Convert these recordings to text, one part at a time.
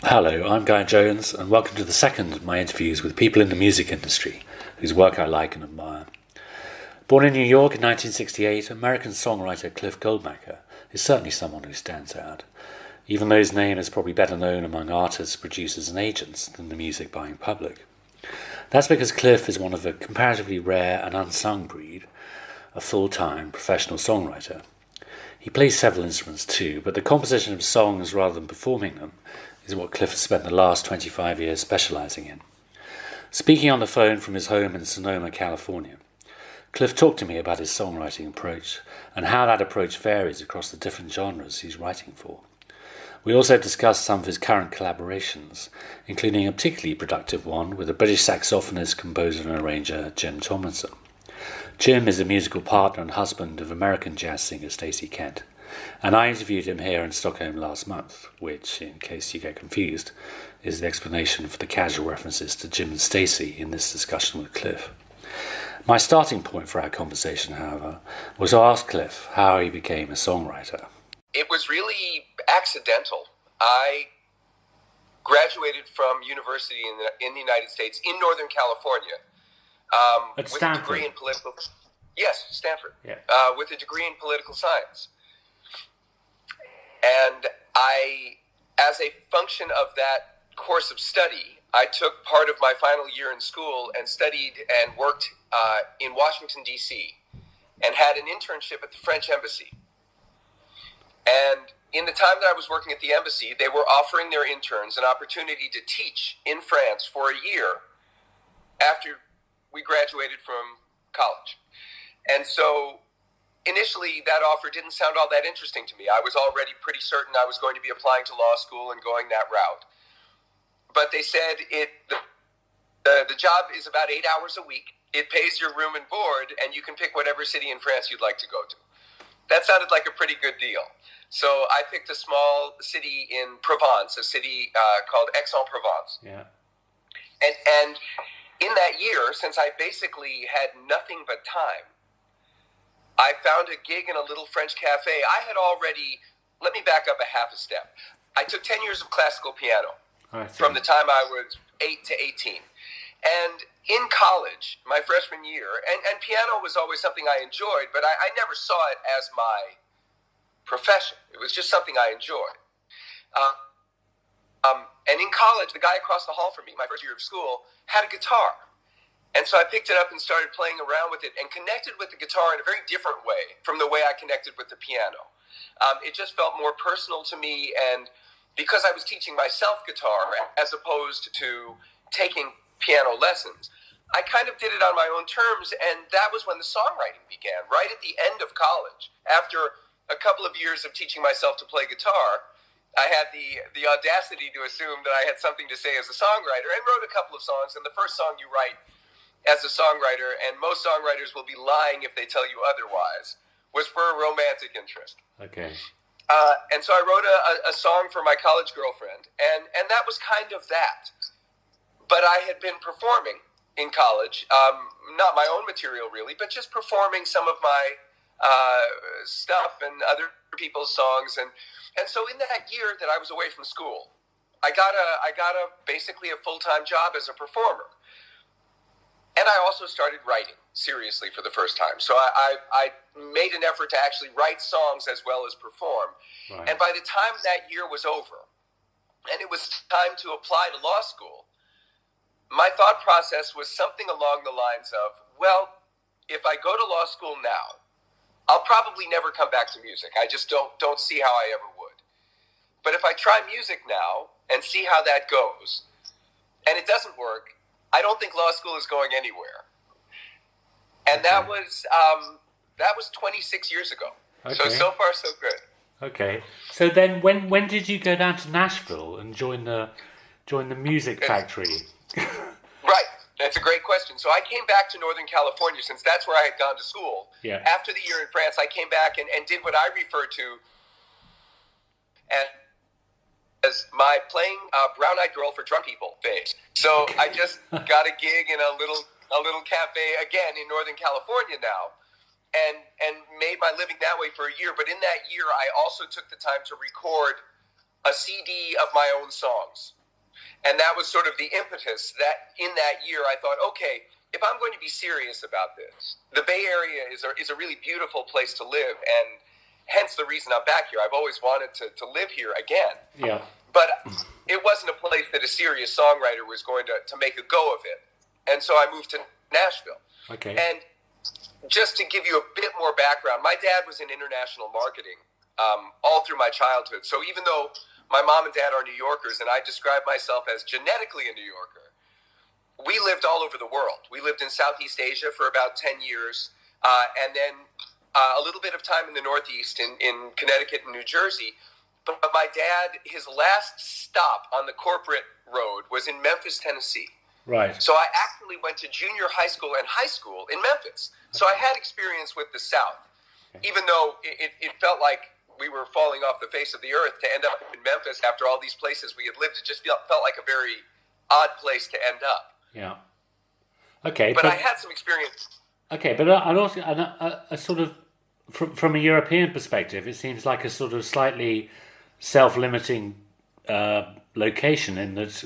Hello, I'm Guy Jones, and welcome to the second of my interviews with people in the music industry whose work I like and admire. Born in New York in 1968, American songwriter Cliff Goldmacher is certainly someone who stands out, even though his name is probably better known among artists, producers, and agents than the music buying public. That's because Cliff is one of a comparatively rare and unsung breed, a full-time professional songwriter. He plays several instruments too, but the composition of songs rather than performing them is what Cliff has spent the last 25 years specialising in. Speaking on the phone from his home in Sonoma, California, Cliff talked to me about his songwriting approach and how that approach varies across the different genres he's writing for. We also discussed some of his current collaborations, including a particularly productive one with the British saxophonist, composer and arranger Jim Tomlinson. Jim is a musical partner and husband of American jazz singer Stacey Kent, and I interviewed him here in Stockholm last month, which, in case you get confused, is the explanation for the casual references to Jim and Stacey in this discussion with Cliff. My starting point for our conversation, however, was to ask Cliff how he became a songwriter. It was really accidental. I graduated from university in the United States, in Northern California, At with Stanford? a degree in political... Yes, Stanford. Yeah. With a degree in political science. And as a function of that course of study, I took part of my final year in school and studied and worked in Washington, D.C., and had an internship at the French embassy. And in the time that I was working at the embassy, they were offering their interns an opportunity to teach in France for a year after we graduated from college. And so initially, that offer didn't sound all that interesting to me. I was already pretty certain I was going to be applying to law school and going that route. But they said the job is about 8 hours a week. It pays your room and board, and you can pick whatever city in France you'd like to go to. That sounded like a pretty good deal. So I picked a small city in Provence, a city called Aix-en-Provence. Yeah. And in that year, since I basically had nothing but time, I found a gig in a little French cafe. Let me back up a half a step. I took 10 years of classical piano from the time I was 8 to 18. And in college, my freshman year, and piano was always something I enjoyed, but I never saw it as my profession. It was just something I enjoyed. And in college, the guy across the hall from me, my first year of school, had a guitar. And so I picked it up and started playing around with it and connected with the guitar in a very different way from the way I connected with the piano. It just felt more personal to me, and because I was teaching myself guitar as opposed to taking piano lessons, I kind of did it on my own terms, and that was when the songwriting began, right at the end of college. After a couple of years of teaching myself to play guitar, I had the audacity to assume that I had something to say as a songwriter and wrote a couple of songs, and the first song you write as a songwriter, and most songwriters will be lying if they tell you otherwise, was for a romantic interest. Okay. And so I wrote a song for my college girlfriend, and that was kind of that. But I had been performing in college, not my own material really, but just performing some of my stuff and other people's songs. And so in that year that I was away from school, I got basically a full-time job as a performer. And I also started writing seriously for the first time. So I made an effort to actually write songs as well as perform. Right. And by the time that year was over, and it was time to apply to law school, my thought process was something along the lines of, well, if I go to law school now, I'll probably never come back to music. I just don't see how I ever would. But if I try music now and see how that goes, and it doesn't work, I don't think law school is going anywhere. And that was 26 years ago. Okay. So far so good. Okay. So then when did you go down to Nashville and join the music factory? Right. That's a great question. So I came back to Northern California, since that's where I had gone to school. Yeah. After the year in France, I came back and did what I refer to as my playing Brown-Eyed Girl for drunk people phase. So I just got a gig in a little cafe, again, in Northern California now, and made my living that way for a year. But in that year, I also took the time to record a CD of my own songs. And that was sort of the impetus that in that year I thought, okay, if I'm going to be serious about this, the Bay Area is a really beautiful place to live, and hence the reason I'm back here. I've always wanted to live here again. Yeah. But it wasn't a place that a serious songwriter was going to make a go of it. And so I moved to Nashville. Okay. And just to give you a bit more background, my dad was in international marketing all through my childhood. So even though my mom and dad are New Yorkers, and I describe myself as genetically a New Yorker, we lived all over the world. We lived in Southeast Asia for about 10 years, and then a little bit of time in the Northeast in Connecticut and New Jersey. But my dad, his last stop on the corporate road was in Memphis, Tennessee. Right. So I actually went to junior high school and high school in Memphis. So I had experience with the South, even though it felt like we were falling off the face of the earth to end up in Memphis after all these places we had lived. It just felt like a very odd place to end up. Yeah. Okay. But I had some experience. Okay, but I'd also a sort of from a European perspective, it seems like a sort of slightly self-limiting location in that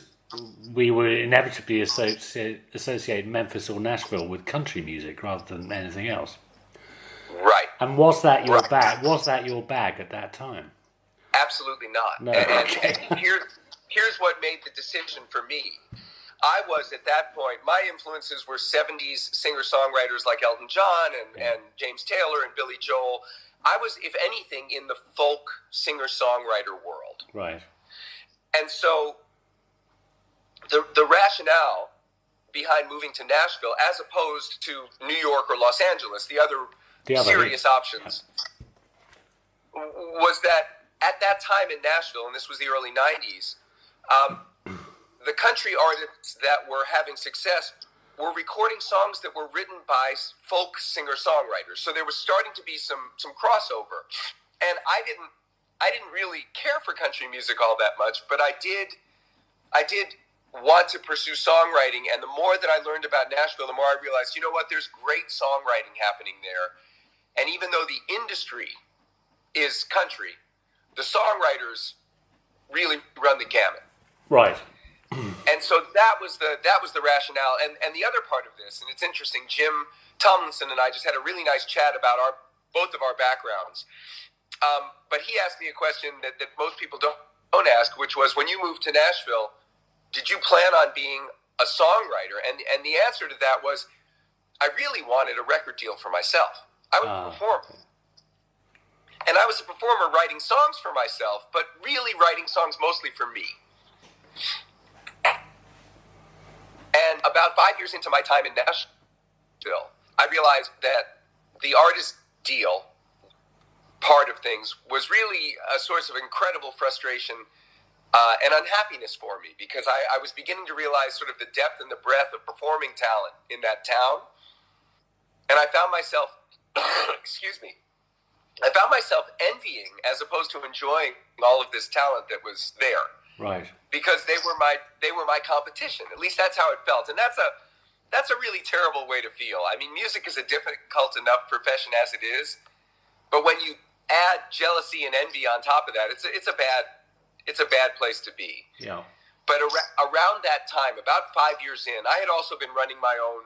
we would inevitably associate Memphis or Nashville with country music rather than anything else. Right. And was that your bag? Was that your bag at that time? Absolutely not. No. And here's what made the decision for me. I was, at that point, my influences were 70s singer-songwriters like Elton John and James Taylor and Billy Joel. I was, if anything, in the folk singer-songwriter world. Right. And so the rationale behind moving to Nashville, as opposed to New York or Los Angeles, the other serious options, was that at that time in Nashville, and this was the early 90s, the country artists that were having success were recording songs that were written by folk singer-songwriters. So there was starting to be some crossover. And I didn't really care for country music all that much, but I did want to pursue songwriting. And the more that I learned about Nashville, the more I realized, you know what, there's great songwriting happening there. And even though the industry is country, the songwriters really run the gamut. Right. And so that was the rationale. And the other part of this, and it's interesting, Jim Tomlinson and I just had a really nice chat about both of our backgrounds. But he asked me a question that most people don't ask, which was, when you moved to Nashville, did you plan on being a songwriter? And the answer to that was, I really wanted a record deal for myself. I was a performer. And I was a performer writing songs for myself, but really writing songs mostly for me. And about 5 years into my time in Nashville, I realized that the artist deal part of things was really a source of incredible frustration and unhappiness for me, because I was beginning to realize sort of the depth and the breadth of performing talent in that town. And I found myself, excuse me, I found myself envying as opposed to enjoying all of this talent that was there. Right. Because they were my competition. At least that's how it felt. And that's a really terrible way to feel. I mean, music is a difficult enough profession as it is, but when you add jealousy and envy on top of that, it's a bad place to be. Yeah. But around that time, about 5 years in, I had also been running my own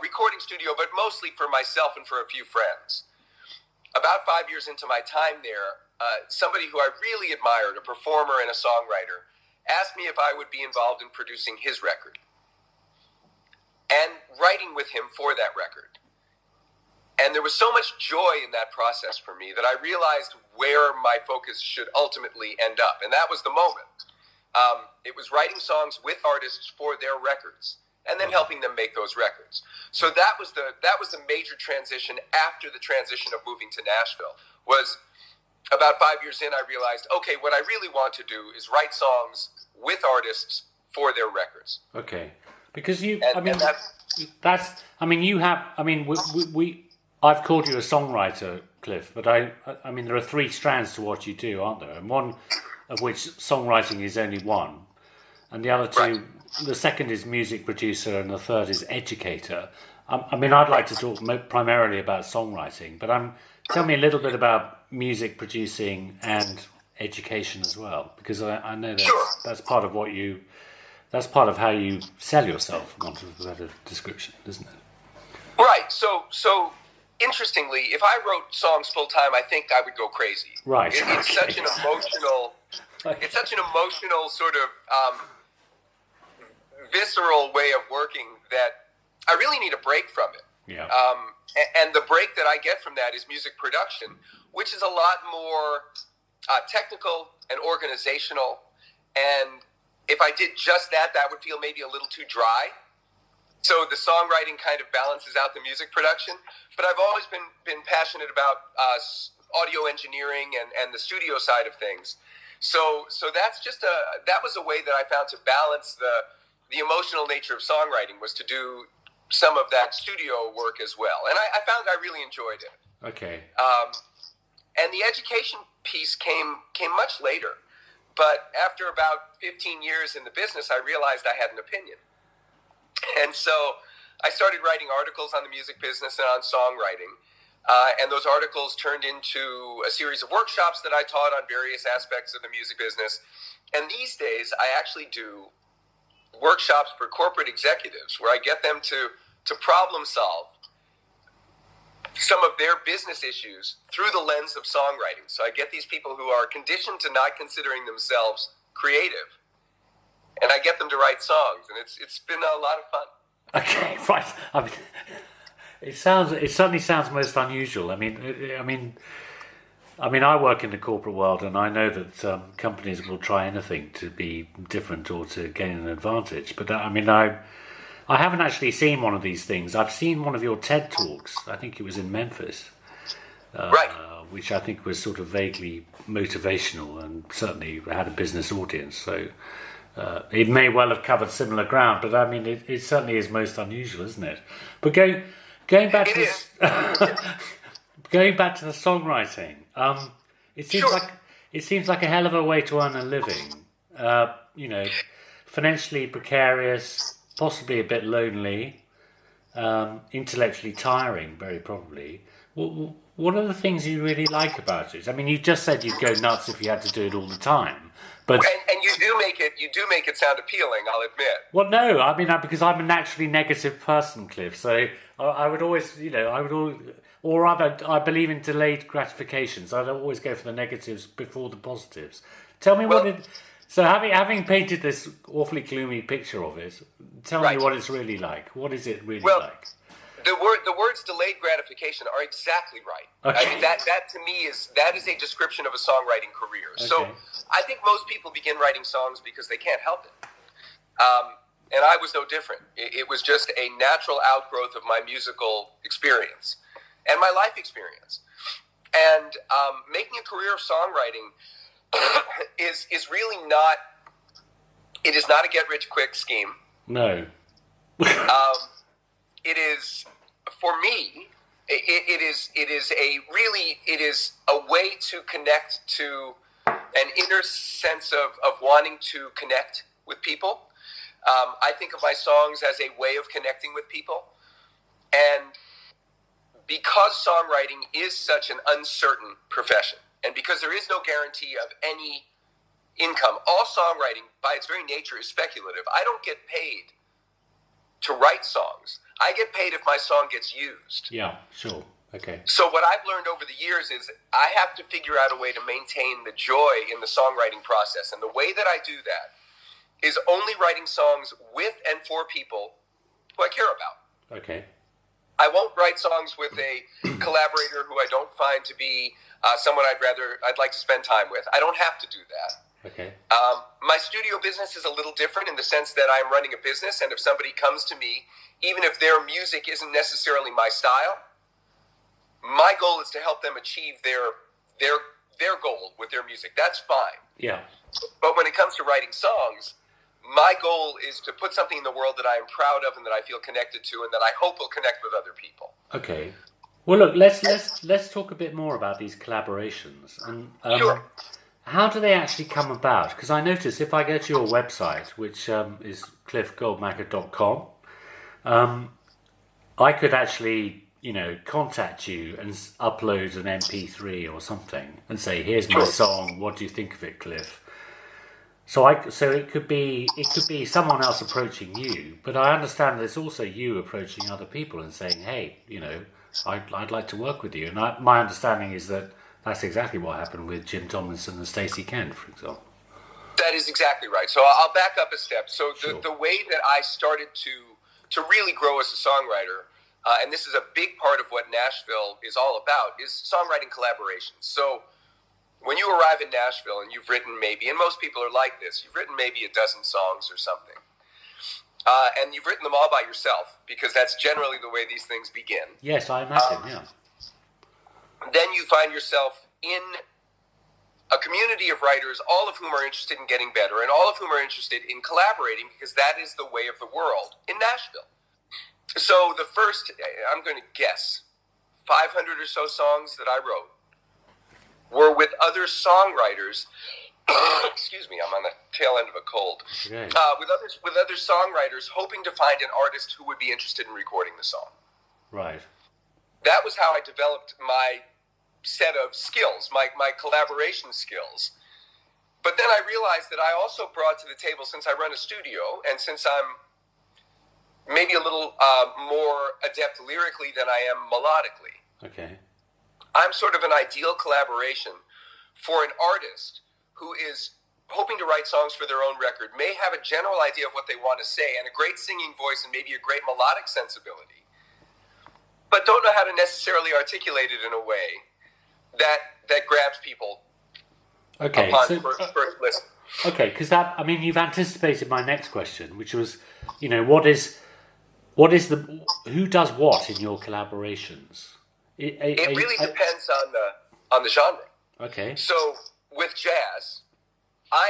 recording studio, but mostly for myself and for a few friends. About 5 years into my time there, somebody who I really admired, a performer and a songwriter, asked me if I would be involved in producing his record and writing with him for that record. And there was so much joy in that process for me that I realized where my focus should ultimately end up. And that was the moment. It was writing songs with artists for their records and then helping them make those records. So that was the major transition after the transition of moving to Nashville. Was about 5 years in, I realized, okay, what I really want to do is write songs with artists for their records. Okay, because I've called you a songwriter, Cliff, but I mean, there are three strands to what you do, aren't there? And one of which songwriting is only one, and the other two, right. The second is music producer, and the third is educator. I mean, I'd like to talk primarily about songwriting, but tell me a little bit about music producing and education as well? Because I know Sure. that's part of what you, that's part of how you sell yourself, for want of a better description, isn't it? Right. So interestingly, if I wrote songs full time, I think I would go crazy. Right. It's such an emotional. Okay. It's such an emotional sort of visceral way of working that I really need a break from it. Yeah. And the break that I get from that is music production, which is a lot more technical and organizational. And if I did just that, that would feel maybe a little too dry. So the songwriting kind of balances out the music production. But I've always been passionate about audio engineering and the studio side of things. So that's that was a way that I found to balance the emotional nature of songwriting, was to do some of that studio work as well. And I found I really enjoyed it. Okay. And the education piece came much later. But after about 15 years in the business, I realized I had an opinion. And so I started writing articles on the music business and on songwriting. And those articles turned into a series of workshops that I taught on various aspects of the music business. And these days, I actually do workshops for corporate executives where I get them to problem solve some of their business issues through the lens of songwriting. So I get these people who are conditioned to not considering themselves creative, and I get them to write songs, and it's been a lot of fun. Okay, right. I mean, it certainly sounds most unusual. I mean, I work in the corporate world, and I know that companies will try anything to be different or to gain an advantage. But I haven't actually seen one of these things. I've seen one of your TED Talks. I think it was in Memphis, Right. which I think was sort of vaguely motivational and certainly had a business audience. So it may well have covered similar ground. But I mean, it certainly is most unusual, isn't it? But going back to this, going back to the songwriting, it seems like a hell of a way to earn a living. Financially precarious, possibly a bit lonely, intellectually tiring, very probably. What are the things you really like about it? I mean, you just said you'd go nuts if you had to do it all the time, but and you do make it sound appealing, I'll admit. well, no, I mean, because I'm a naturally negative person, Cliff. So I would always, or rather, I believe in delayed gratification. So I'd always go for the negatives before the positives. Tell me what it. So having painted this awfully gloomy picture of it, tell me what it's really like. What is it really like? The words delayed gratification are exactly right. Okay. I mean, that to me is a description of a songwriting career. Okay. So I think most people begin writing songs because they can't help it. And I was no different. It was just a natural outgrowth of my musical experience and my life experience. And making a career of songwriting is really not. It is not a get rich quick scheme. No. It is, for me, it is a way to connect to an inner sense of wanting to connect with people. I think of my songs as a way of connecting with people. And because songwriting is such an uncertain profession, and because there is no guarantee of any income, all songwriting, by its very nature, is speculative. I don't get paid to write songs. I get paid if my song gets used. Yeah, sure. Okay. So what I've learned over the years is I have to figure out a way to maintain the joy in the songwriting process. And the way that I do that is only writing songs with and for people who I care about. Okay. I won't write songs with a collaborator who I don't find to be someone I'd like to spend time with. I don't have to do that. Okay. My studio business is a little different in the sense that I'm running a business, and if somebody comes to me, even if their music isn't necessarily my style, my goal is to help them achieve their goal with their music. That's fine. Yeah. But when it comes to writing songs, my goal is to put something in the world that I am proud of and that I feel connected to and that I hope will connect with other people. Okay. Well, look, let's talk a bit more about these collaborations. And Sure. How do they actually come about? Because I notice if I go to your website, which is cliffgoldmacher.com, I could actually contact you and upload an MP3 or something and say, "Here's my song. What do you think of it, Cliff?" So it could be someone else approaching you, but I understand that it's also you approaching other people and saying, "Hey, I'd like to work with you." And my understanding is that that's exactly what happened with Jim Tomlinson and Stacey Kent, for example. That is exactly right. So I'll back up a step. So the way that I started to really grow as a songwriter, and this is a big part of what Nashville is all about, is songwriting collaborations. So when you arrive in Nashville and you've written maybe, and most people are like this, you've written maybe a dozen songs or something, and you've written them all by yourself, because that's generally the way these things begin. Yes, I imagine, yeah. Then you find yourself in a community of writers, all of whom are interested in getting better, and all of whom are interested in collaborating, because that is the way of the world in Nashville. So the first, I'm going to guess, 500 or so songs that I wrote were with other songwriters. Excuse me, I'm on the tail end of a cold. Okay. With other songwriters, hoping to find an artist who would be interested in recording the song. Right. That was how I developed my set of skills, my collaboration skills. But then I realized that I also brought to the table, since I run a studio, and since I'm maybe a little more adept lyrically than I am melodically. Okay. I'm sort of an ideal collaboration for an artist who is hoping to write songs for their own record, may have a general idea of what they want to say, and a great singing voice and maybe a great melodic sensibility, but don't know how to necessarily articulate it in a way that grabs people upon first listen. Okay, because you've anticipated my next question, which was, who does what in your collaborations? It really depends on the genre. Okay. So with jazz, I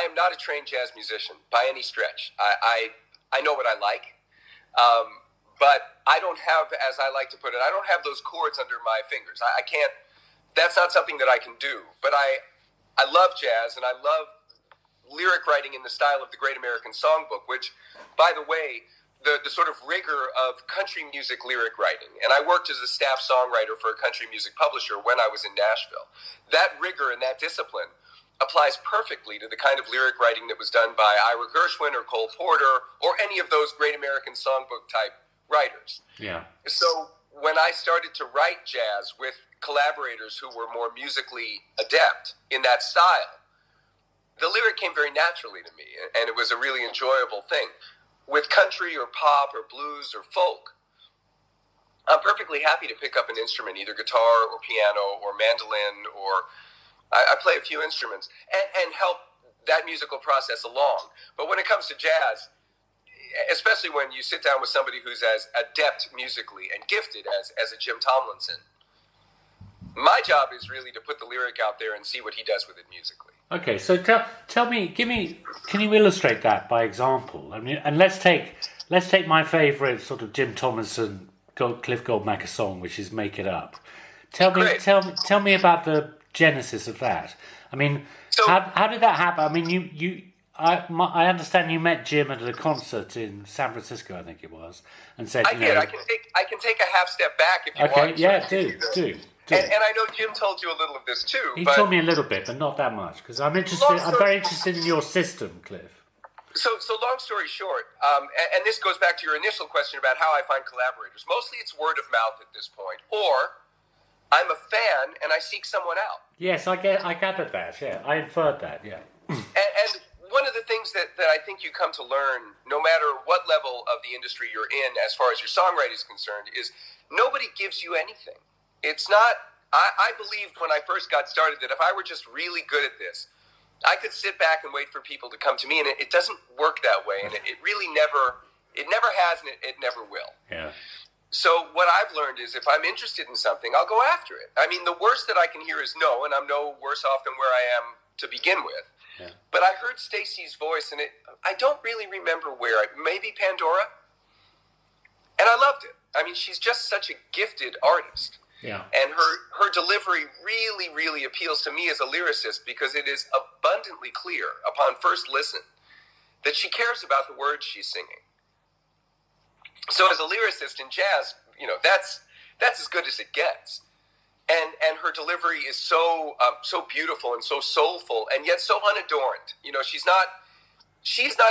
am not a trained jazz musician by any stretch. I know what I like, but I don't have, as I like to put it, I don't have those chords under my fingers. I can't. That's not something that I can do. But I love jazz, and I love lyric writing in the style of the Great American Songbook, which, by the way, the sort of rigor of country music lyric writing. And I worked as a staff songwriter for a country music publisher when I was in Nashville. That rigor and that discipline applies perfectly to the kind of lyric writing that was done by Ira Gershwin or Cole Porter or any of those Great American Songbook type writers. Yeah. So when I started to write jazz with collaborators who were more musically adept in that style, the lyric came very naturally to me, and it was a really enjoyable thing. With country or pop or blues or folk, I'm perfectly happy to pick up an instrument, either guitar or piano or mandolin, or I play a few instruments, and help that musical process along. But when it comes to jazz, especially when you sit down with somebody who's as adept musically and gifted as a Jim Tomlinson, my job is really to put the lyric out there and see what he does with it musically. Okay, so tell me, can you illustrate that by example? I mean, and let's take my favourite sort of Jim Tomlinson, Cliff Goldmacher song, which is "Make It Up." Tell me about the genesis of that. I mean, so, how did that happen? I mean, I understand you met Jim at a concert in San Francisco, I think it was, and said, I did. I can take a half step back if you want. Okay, yeah, do. And I know Jim told you a little of this too. He told me a little bit, but not that much, because I'm very interested in your system, Cliff. So long story short, and this goes back to your initial question about how I find collaborators. Mostly it's word of mouth at this point, or I'm a fan and I seek someone out. Yes, I gathered that. Yeah, I inferred that. Yeah. And one of the things that I think you come to learn, no matter what level of the industry you're in, as far as your songwriting is concerned, is nobody gives you anything. It's not, I believed when I first got started that if I were just really good at this, I could sit back and wait for people to come to me, and it doesn't work that way, and it really never has, and it never will. Yeah. So what I've learned is if I'm interested in something, I'll go after it. I mean, the worst that I can hear is no, and I'm no worse off than where I am to begin with. Yeah. But I heard Stacey's voice, and I don't really remember where. Maybe Pandora? And I loved it. I mean, she's just such a gifted artist. Yeah. And her delivery really, really appeals to me as a lyricist, because it is abundantly clear upon first listen that she cares about the words she's singing. So as a lyricist in jazz, that's that's as good as it gets. And her delivery is so beautiful and so soulful, and yet so unadorned. You know, she's not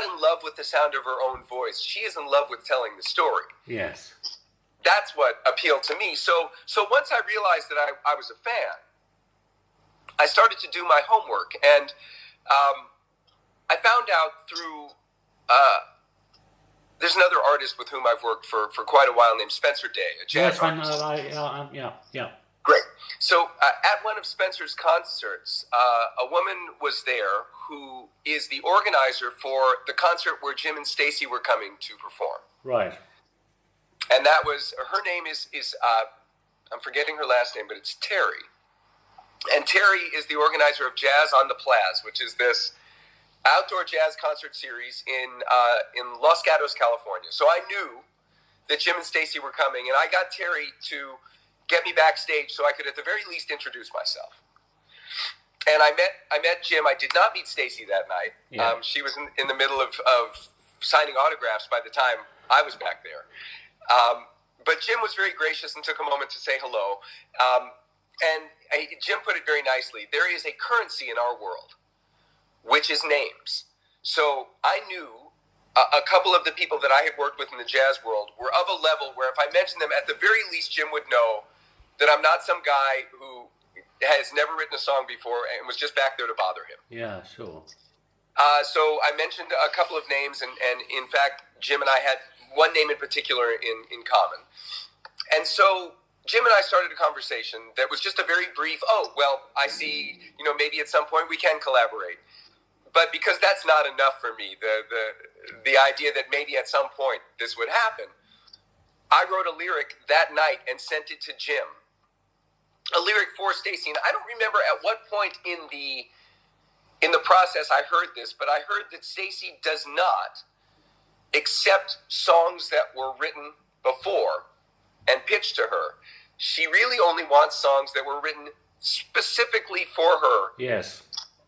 in love with the sound of her own voice. She is in love with telling the story. Yes. That's what appealed to me. So once I realized that I was a fan, I started to do my homework, and I found out through there's another artist with whom I've worked for quite a while named Spencer Day, a jazz artist. Yeah. Great. So at one of Spencer's concerts, a woman was there who is the organizer for the concert where Jim and Stacy were coming to perform. Right. And that was, her name is I'm forgetting her last name, but it's Terry. And Terry is the organizer of Jazz on the Plaz, which is this outdoor jazz concert series in Los Gatos, California. So I knew that Jim and Stacy were coming, and I got Terry to get me backstage so I could at the very least introduce myself. And I met Jim. I did not meet Stacy that night. Yeah. She was in the middle of signing autographs by the time I was back there. But Jim was very gracious and took a moment to say hello. Jim put it very nicely. There is a currency in our world, which is names. So I knew a couple of the people that I had worked with in the jazz world were of a level where if I mentioned them, at the very least, Jim would know that I'm not some guy who has never written a song before and was just back there to bother him. Yeah, sure. So I mentioned a couple of names, and in fact, Jim and I had one name in particular in common. And so Jim and I started a conversation that was just a very brief, I see, maybe at some point we can collaborate. But because that's not enough for me, the idea that maybe at some point this would happen, I wrote a lyric that night and sent it to Jim. A lyric for Stacy, and I don't remember at what point in the process I heard this, but I heard that Stacy does not accept songs that were written before and pitched to her. She really only wants songs that were written specifically for her. Yes.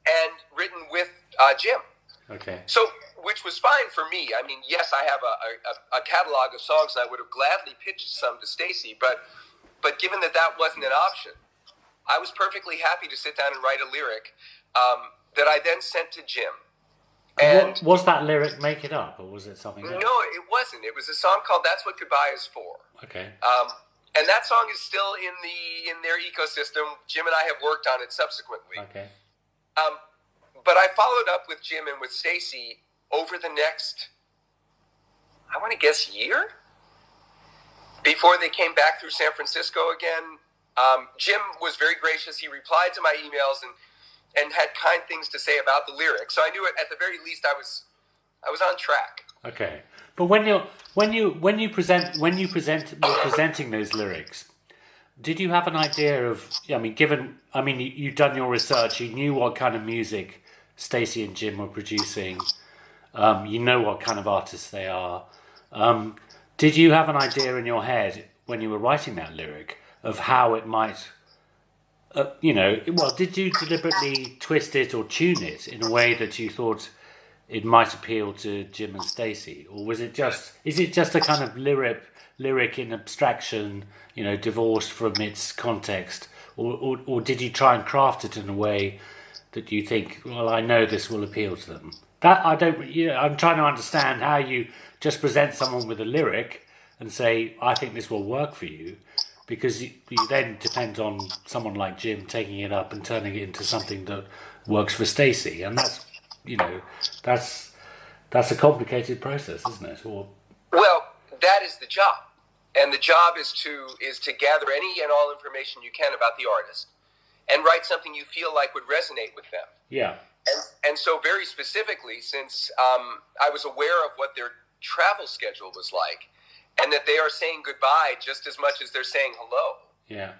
And written with Jim. Okay. So, which was fine for me. I mean, yes, I have a catalog of songs, and I would have gladly pitched some to Stacy, but given that wasn't an option, I was perfectly happy to sit down and write a lyric that I then sent to Jim. And was that lyric Make It Up, or was it something else? No, it wasn't. It was a song called That's What Goodbye Is For. Okay. And that song is still in their ecosystem. Jim and I have worked on it subsequently. Okay. But I followed up with Jim and with Stacy over the next, I want to guess, year? Before they came back through San Francisco again. Jim was very gracious. He replied to my emails and had kind things to say about the lyrics. So I knew at the very least I was on track. Okay. But when you're presenting those lyrics, did you have an idea of, you'd done your research, you knew what kind of music Stacy and Jim were producing, you know what kind of artists they are. Did you have an idea in your head when you were writing that lyric of how it might, did you deliberately twist it or tune it in a way that you thought it might appeal to Jim and Stacy? Or is it just a kind of lyric in abstraction, divorced from its context, or did you try and craft it in a way that you think, well, I know this will appeal to them? That I don't. I'm trying to understand how you just present someone with a lyric and say, I think this will work for you, because you then depend on someone like Jim taking it up and turning it into something that works for Stacy, and that's a complicated process, isn't it? Well, that is the job. And the job is to gather any and all information you can about the artist and write something you feel like would resonate with them. Yeah. And so very specifically, since I was aware of what their travel schedule was like, and that they are saying goodbye just as much as they're saying hello. Yeah.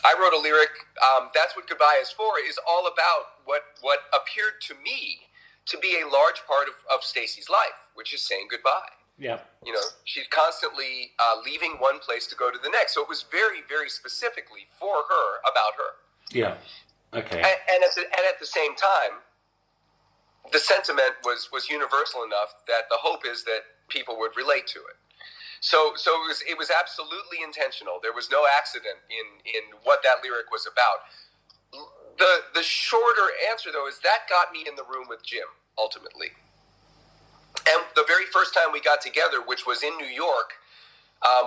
I wrote a lyric, That's What Goodbye Is For, is all about what appeared to me to be a large part of Stacy's life, which is saying goodbye. Yeah. She's constantly leaving one place to go to the next. So it was very, very specifically for her, about her. Yeah. Okay. And at the same time, the sentiment was universal enough that the hope is that people would relate to it. So it was absolutely intentional. There was no accident in what that lyric was about. The shorter answer, though, is that got me in the room with Jim, ultimately. And the very first time we got together, which was in New York,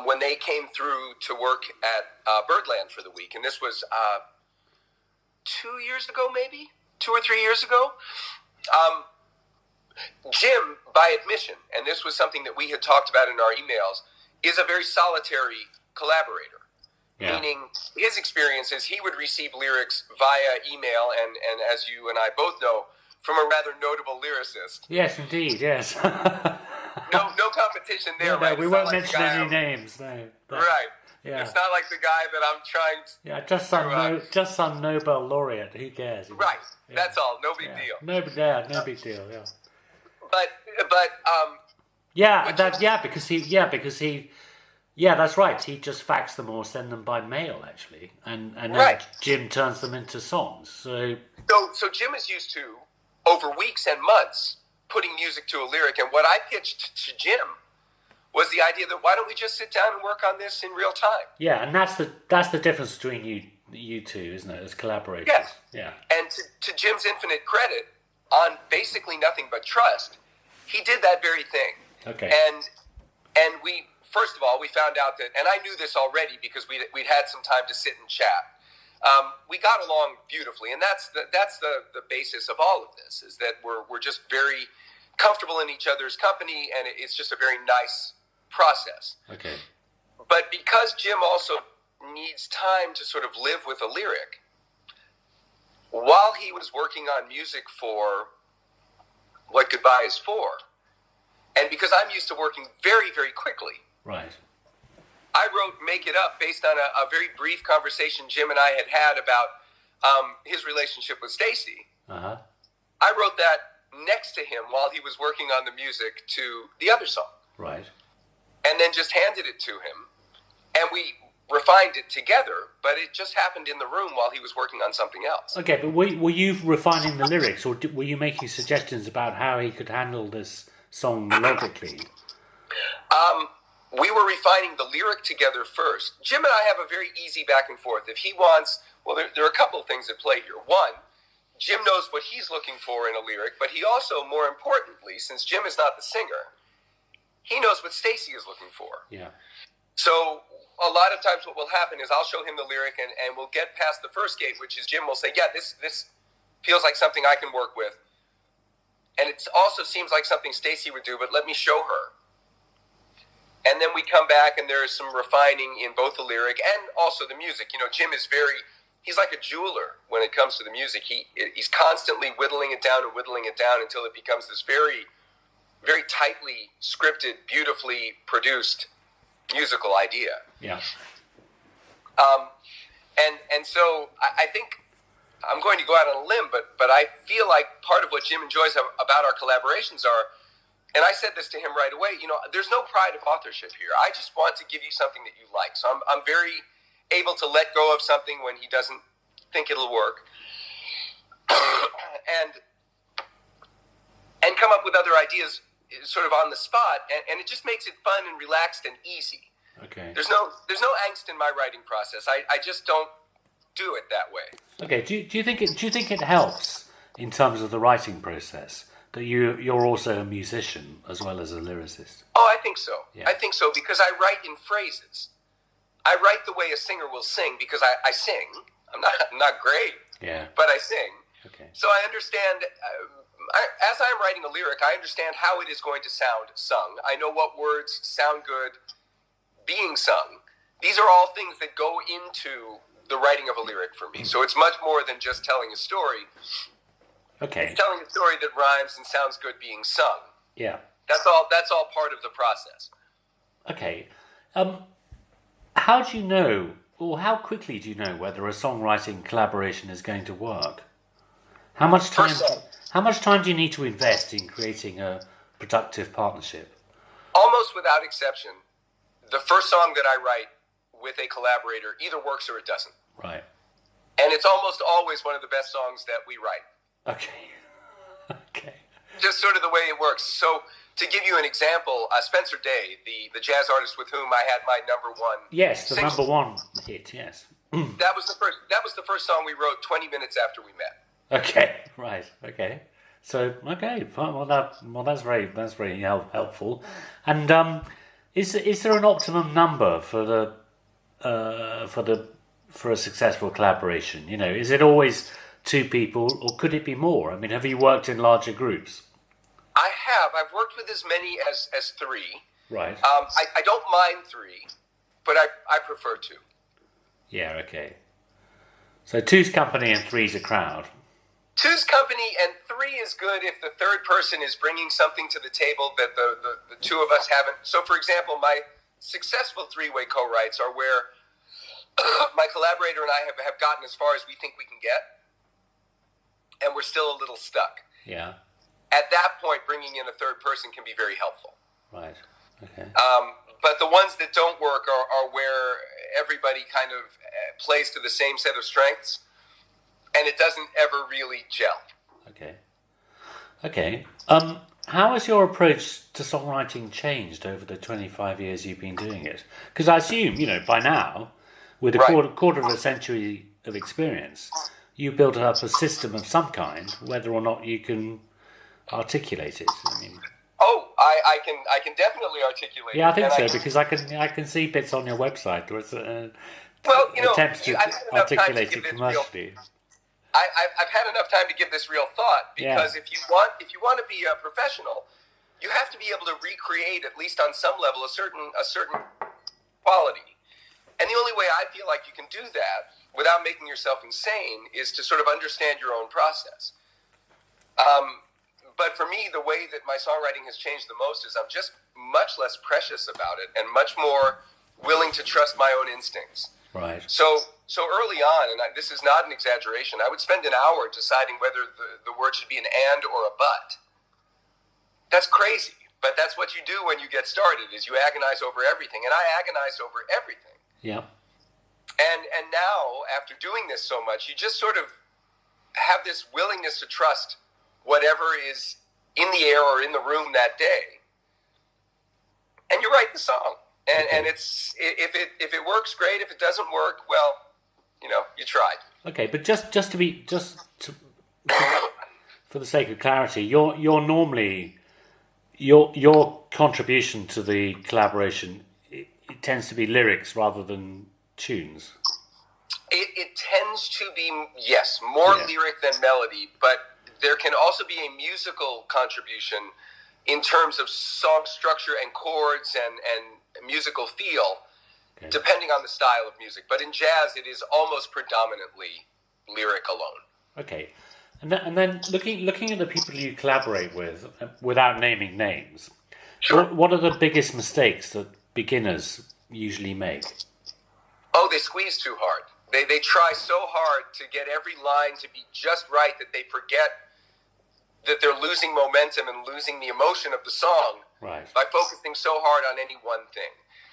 when they came through to work at Birdland for the week, and this was 2 years ago, maybe 2 or 3 years ago. Jim, by admission, and this was something that we had talked about in our emails, is a very solitary collaborator. Yeah. Meaning his experience is he would receive lyrics via email, and as you and I both know, from a rather notable lyricist. Yes, indeed, yes. No competition there, right? We won't mention any names, no. Right. Yeah. It's not like the guy that I'm trying to... Yeah, just some Nobel laureate, who cares? Right, yeah. That's all, no big deal. No big deal, yeah. But that's right. He just faxed them or send them by mail, actually, and right. Then Jim turns them into songs. So Jim is used to, over weeks and months, putting music to a lyric, and what I pitched to Jim was the idea that why don't we just sit down and work on this in real time? Yeah, and that's the difference between you two, isn't it, as collaborators? Yes. Yeah. And to Jim's infinite credit, on basically nothing but trust, he did that very thing. Okay. And we, first of all, we found out that, and I knew this already because we'd had some time to sit and chat. We got along beautifully, and that's the basis of all of this, is that we're just very comfortable in each other's company, and it's just a very nice process. Okay. But because Jim also needs time to sort of live with a lyric, while he was working on music for What Goodbye Is For, and because I'm used to working very, very quickly, right, I wrote Make It Up based on a very brief conversation Jim and I had about his relationship with Stacy. Uh-huh. I wrote that next to him while he was working on the music to the other song. Right. And then just handed it to him, and we refined it together, but it just happened in the room while he was working on something else. Okay, but were you refining the lyrics, or were you making suggestions about how he could handle this song melodically? We were refining the lyric together first. Jim and I have a very easy back and forth. If he wants, well, there are a couple of things at play here. One, Jim knows what he's looking for in a lyric, but he also, more importantly, since Jim is not the singer, he knows what Stacy is looking for. Yeah. So a lot of times what will happen is I'll show him the lyric and we'll get past the first gate, which is Jim will say, yeah, this feels like something I can work with. And it also seems like something Stacy would do, but let me show her. And then we come back and there is some refining in both the lyric and also the music. You know, Jim is he's like a jeweler when it comes to the music. He's constantly whittling it down until it becomes this very, very tightly scripted, beautifully produced musical idea. Yeah. And so I think I'm going to go out on a limb, but I feel like part of what Jim enjoys about our collaborations are, and I said this to him right away, you know, there's no pride of authorship here. I just want to give you something that you like. So I'm very able to let go of something when he doesn't think it'll work. and come up with other ideas sort of on the spot, and it just makes it fun and relaxed and easy. Okay. There's no angst in my writing process. I just don't do it that way. Okay. Do you think it helps in terms of the writing process that you're also a musician as well as a lyricist? Oh, I think so. Yeah. I think so because I write in phrases. I write the way a singer will sing because I sing. I'm not great. Yeah. But I sing. Okay. So I understand. As I'm writing a lyric, I understand how it is going to sound sung. I know what words sound good being sung. These are all things that go into the writing of a lyric for me. So it's much more than just telling a story. Okay. It's telling a story that rhymes and sounds good being sung. Yeah. That's all part of the process. Okay. How do you know, or how quickly do you know whether a songwriting collaboration is going to work? How much time do you need to invest in creating a productive partnership? Almost without exception, the first song that I write with a collaborator either works or it doesn't. Right. And it's almost always one of the best songs that we write. Okay. Okay. Just sort of the way it works. So to give you an example, Spencer Day, the jazz artist with whom I had my number one. Yes, the single, number one hit. Yes. That was the first song we wrote 20 minutes after we met. Okay. Right. Okay. So okay. Fine. Well, that's very helpful. And is there an optimum number for a successful collaboration? You know, is it always 2 people, or could it be more? I mean, have you worked in larger groups? I have. I've worked with as many as 3. Right. I don't mind 3, but I prefer 2. Yeah. Okay. So 2's company and 3's a crowd. 2's company and 3 is good if the third person is bringing something to the table that the 2 of us haven't. So, for example, my successful 3-way co-writes are where my collaborator and I have gotten as far as we think we can get, and we're still a little stuck. Yeah. At that point, bringing in a third person can be very helpful. Right. Okay. But the ones that don't work are where everybody kind of plays to the same set of strengths, and it doesn't ever really gel. Okay. Okay. How has your approach to songwriting changed over the 25 years you've been doing it? Because I assume, you know, by now, with a quarter of a century of experience, you built up a system of some kind, whether or not you can articulate it. I mean, I can definitely articulate it. Yeah, I think so, because I can see bits on your website where it's attempts to articulate it commercially. I've had enough time to give this real thought, because if you want to be a professional, you have to be able to recreate, at least on some level, a certain quality. And the only way I feel like you can do that without making yourself insane is to sort of understand your own process. But for me, the way that my songwriting has changed the most is I'm just much less precious about it and much more willing to trust my own instincts. Right. So early on, and this is not an exaggeration, I would spend an hour deciding whether the word should be an and or a but. That's crazy, but that's what you do when you get started, is you agonize over everything, and I agonized over everything. Yeah. And now, after doing this so much, you just sort of have this willingness to trust whatever is in the air or in the room that day, and you write the song. And it's if it works, great. If it doesn't work, well, you know, you tried. Okay, but just for the sake of clarity, you're normally your contribution to the collaboration, it tends to be lyrics rather than tunes. It tends to be, yes, more lyric than melody, but there can also be a musical contribution in terms of song structure and chords and musical feel, depending on the style of music. But in jazz, it is almost predominantly lyric alone. Okay. And then looking at the people you collaborate with, without naming names, sure. What are the biggest mistakes that beginners usually make? Oh, they squeeze too hard. They try so hard to get every line to be just right that they forget that they're losing momentum and losing the emotion of the song by focusing so hard on any one thing.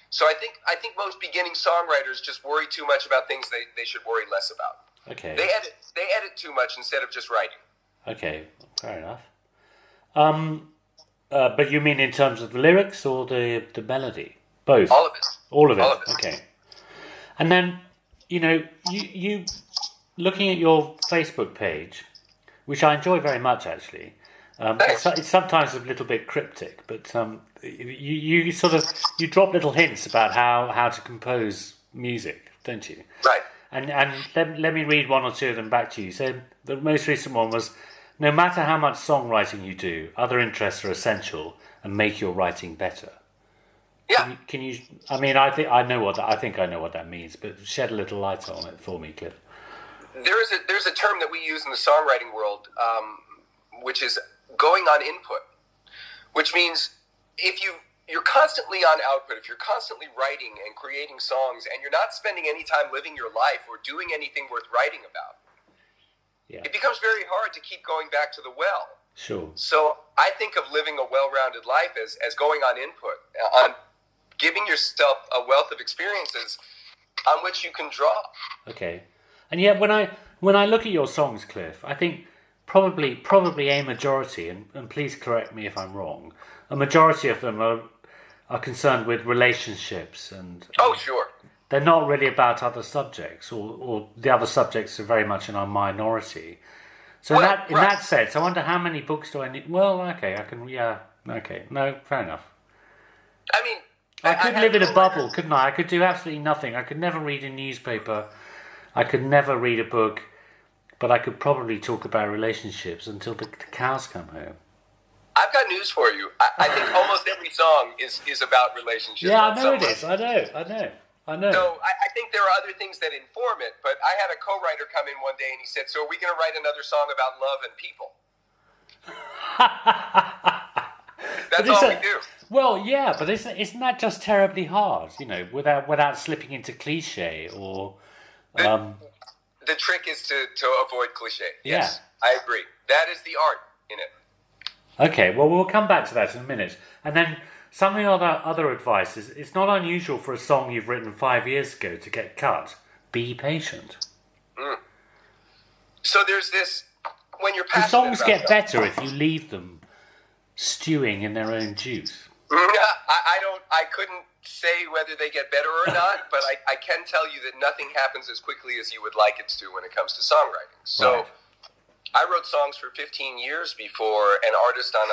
So I think most beginning songwriters just worry too much about things they should worry less about. Okay. They edit too much instead of just writing. Okay, fair enough. But you mean in terms of the lyrics or the melody? Both. All of it. All of it. Okay. And then, you know, you looking at your Facebook page, which I enjoy very much, actually. It's sometimes a little bit cryptic, but you drop little hints about how to compose music, don't you? Right. And let me read one or two of them back to you. So the most recent one was, no matter how much songwriting you do, other interests are essential and make your writing better. Yeah. Can you? I mean, I think I know what that means, but shed a little light on it for me, Cliff. There's a term that we use in the songwriting world, which is going on input, which means if you're constantly on output, if you're constantly writing and creating songs, and you're not spending any time living your life or doing anything worth writing about, it becomes very hard to keep going back to the well. Sure. So I think of living a well-rounded life as going on input, on giving yourself a wealth of experiences on which you can draw. Okay. And yet when I look at your songs, Cliff, I think probably a majority, and please correct me if I'm wrong, a majority of them are concerned with relationships, and oh, sure, they're not really about other subjects, or the other subjects are very much in our minority. So well, in that sense, I wonder how many books do I need? Well, okay, I can, yeah, okay, no, fair enough. I mean, I could live in a bubble, couldn't I? I could do absolutely nothing. I could never read a newspaper. I could never read a book, but I could probably talk about relationships until the cows come home. I've got news for you. I think almost every song is about relationships. Yeah, I know it is. I know. So I think there are other things that inform it, but I had a co-writer come in one day and he said, so are we going to write another song about love and people? That's all we do. Well, yeah, but isn't that just terribly hard, without slipping into cliche or... The trick is to avoid cliche. Yes, yeah. I agree. That is the art in it. Okay, well, we'll come back to that in a minute. And then some of the other advice is it's not unusual for a song you've written 5 years ago to get cut. Be patient. Mm. So there's this, when you're passionate the songs about get something, better if you leave them stewing in their own juice. I couldn't say whether they get better or not, but I can tell you that nothing happens as quickly as you would like it to when it comes to songwriting. So Right. I wrote songs for 15 years before an artist on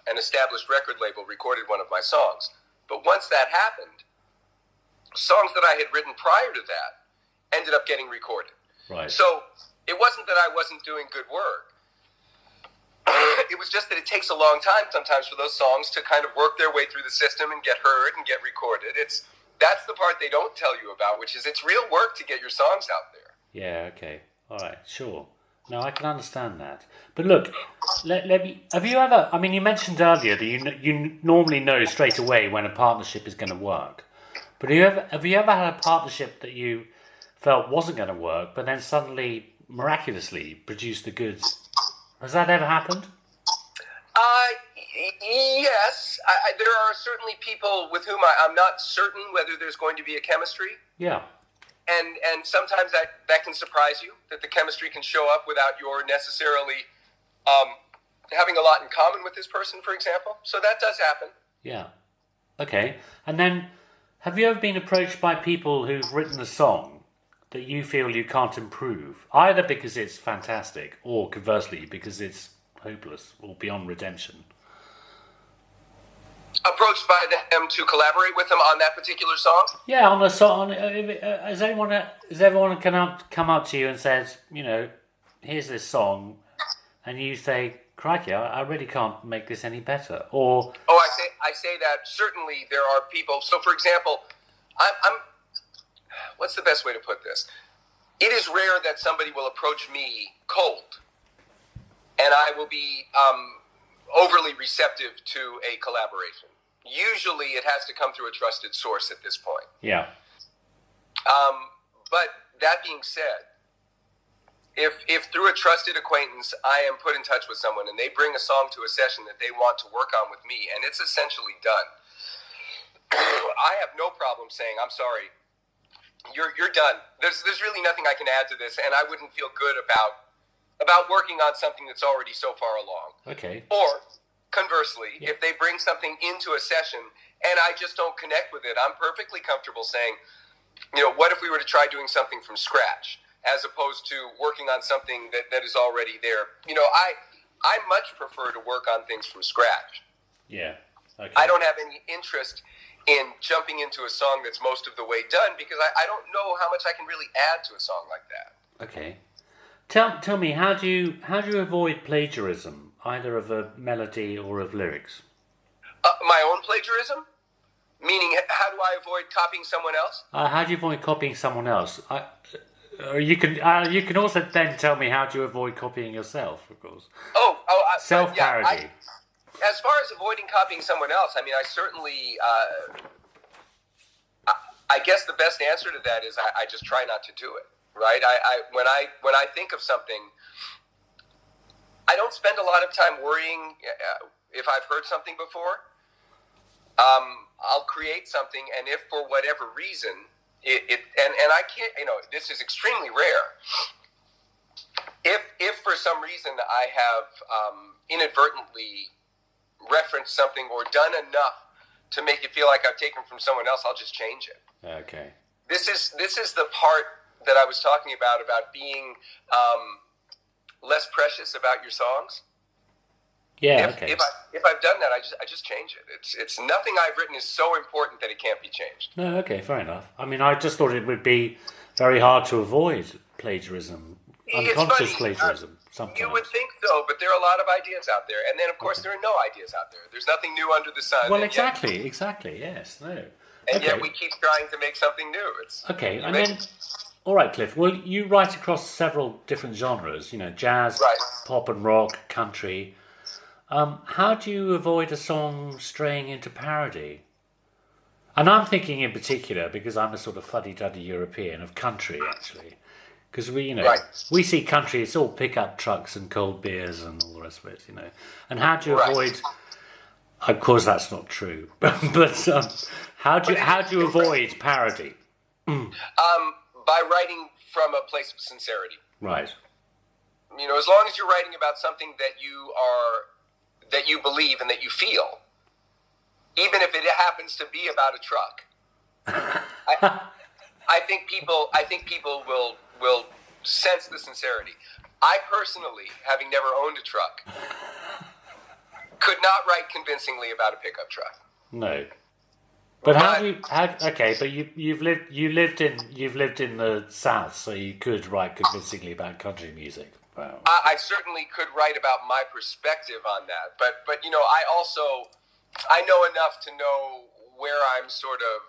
an established record label recorded one of my songs. But once that happened, songs that I had written prior to that ended up getting recorded. Right. So it wasn't that I wasn't doing good work. It was just that it takes a long time sometimes for those songs to kind of work their way through the system and get heard and get recorded. That's the part they don't tell you about, which is it's real work to get your songs out there. Yeah, okay. All right, sure. No, I can understand that. But look, let me... Have you ever... I mean, you mentioned earlier that you normally know straight away when a partnership is going to work. But have you ever had a partnership that you felt wasn't going to work, but then suddenly, miraculously, produced the goods? Has that ever happened? Yes. There are certainly people with whom I'm not certain whether there's going to be a chemistry. Yeah. And sometimes that can surprise you, that the chemistry can show up without your necessarily having a lot in common with this person, for example. So that does happen. Yeah. Okay. And then, have you ever been approached by people who've written a song that you feel you can't improve, either because it's fantastic or conversely because it's hopeless or beyond redemption? Approached by them to collaborate with them on that particular song? Yeah, on a song. Has everyone come up to you and says, here's this song, and you say, crikey, I really can't make this any better? Or I say that certainly there are people. So, for example, I'm what's the best way to put this? It is rare that somebody will approach me cold, and I will be overly receptive to a collaboration. Usually it has to come through a trusted source at this point. Yeah. But that being said, if through a trusted acquaintance I am put in touch with someone and they bring a song to a session that they want to work on with me and it's essentially done, I have no problem saying, I'm sorry, you're done. There's really nothing I can add to this, and I wouldn't feel good about working on something that's already so far along. Okay. Or conversely, if they bring something into a session and I just don't connect with it, I'm perfectly comfortable saying, what if we were to try doing something from scratch as opposed to working on something that is already there? I much prefer to work on things from scratch. Yeah. Okay. I don't have any interest in jumping into a song that's most of the way done because I don't know how much I can really add to a song like that. Okay. Tell me, how do you avoid plagiarism, either of a melody or of lyrics? My own plagiarism? Meaning, how do I avoid copying someone else? How do you avoid copying someone else? You can also then tell me how do you avoid copying yourself, of course. Self-parody. As far as avoiding copying someone else, I mean, I certainly... I guess the best answer to that is I just try not to do it. Right? When I think of something, I don't spend a lot of time worrying if I've heard something before. I'll create something, and if for whatever reason and I can't, this is extremely rare. if for some reason I have inadvertently referenced something or done enough to make it feel like I've taken from someone else, I'll just change it. Okay. This is the part that I was talking about being less precious about your songs. Yeah. If I've done that, I just change it. It's nothing I've written is so important that it can't be changed. No. Okay. Fair enough. I mean, I just thought it would be very hard to avoid plagiarism, unconscious plagiarism. Sometimes you would think so, but there are a lot of ideas out there, and then of course there are no ideas out there. There's nothing new under the sun. Well, exactly. Yes. No. And yet we keep trying to make something new. Okay, and then, all right, Cliff. Well, you write across several different genres. Jazz, pop and rock, country. How do you avoid a song straying into parody? And I'm thinking in particular, because I'm a sort of fuddy-duddy European, of country, actually. Because we see country, it's all pickup trucks and cold beers and all the rest of it, And how do you avoid... Of course, that's not true. But how do you avoid parody? By writing from a place of sincerity. Right. As long as you're writing about something that you believe and that you feel, even if it happens to be about a truck, I think people will sense the sincerity. I personally, having never owned a truck, could not write convincingly about a pickup truck. No. But but you've lived in the South, so you could write convincingly about country music. Wow. I certainly could write about my perspective on that, but I know enough to know where I'm sort of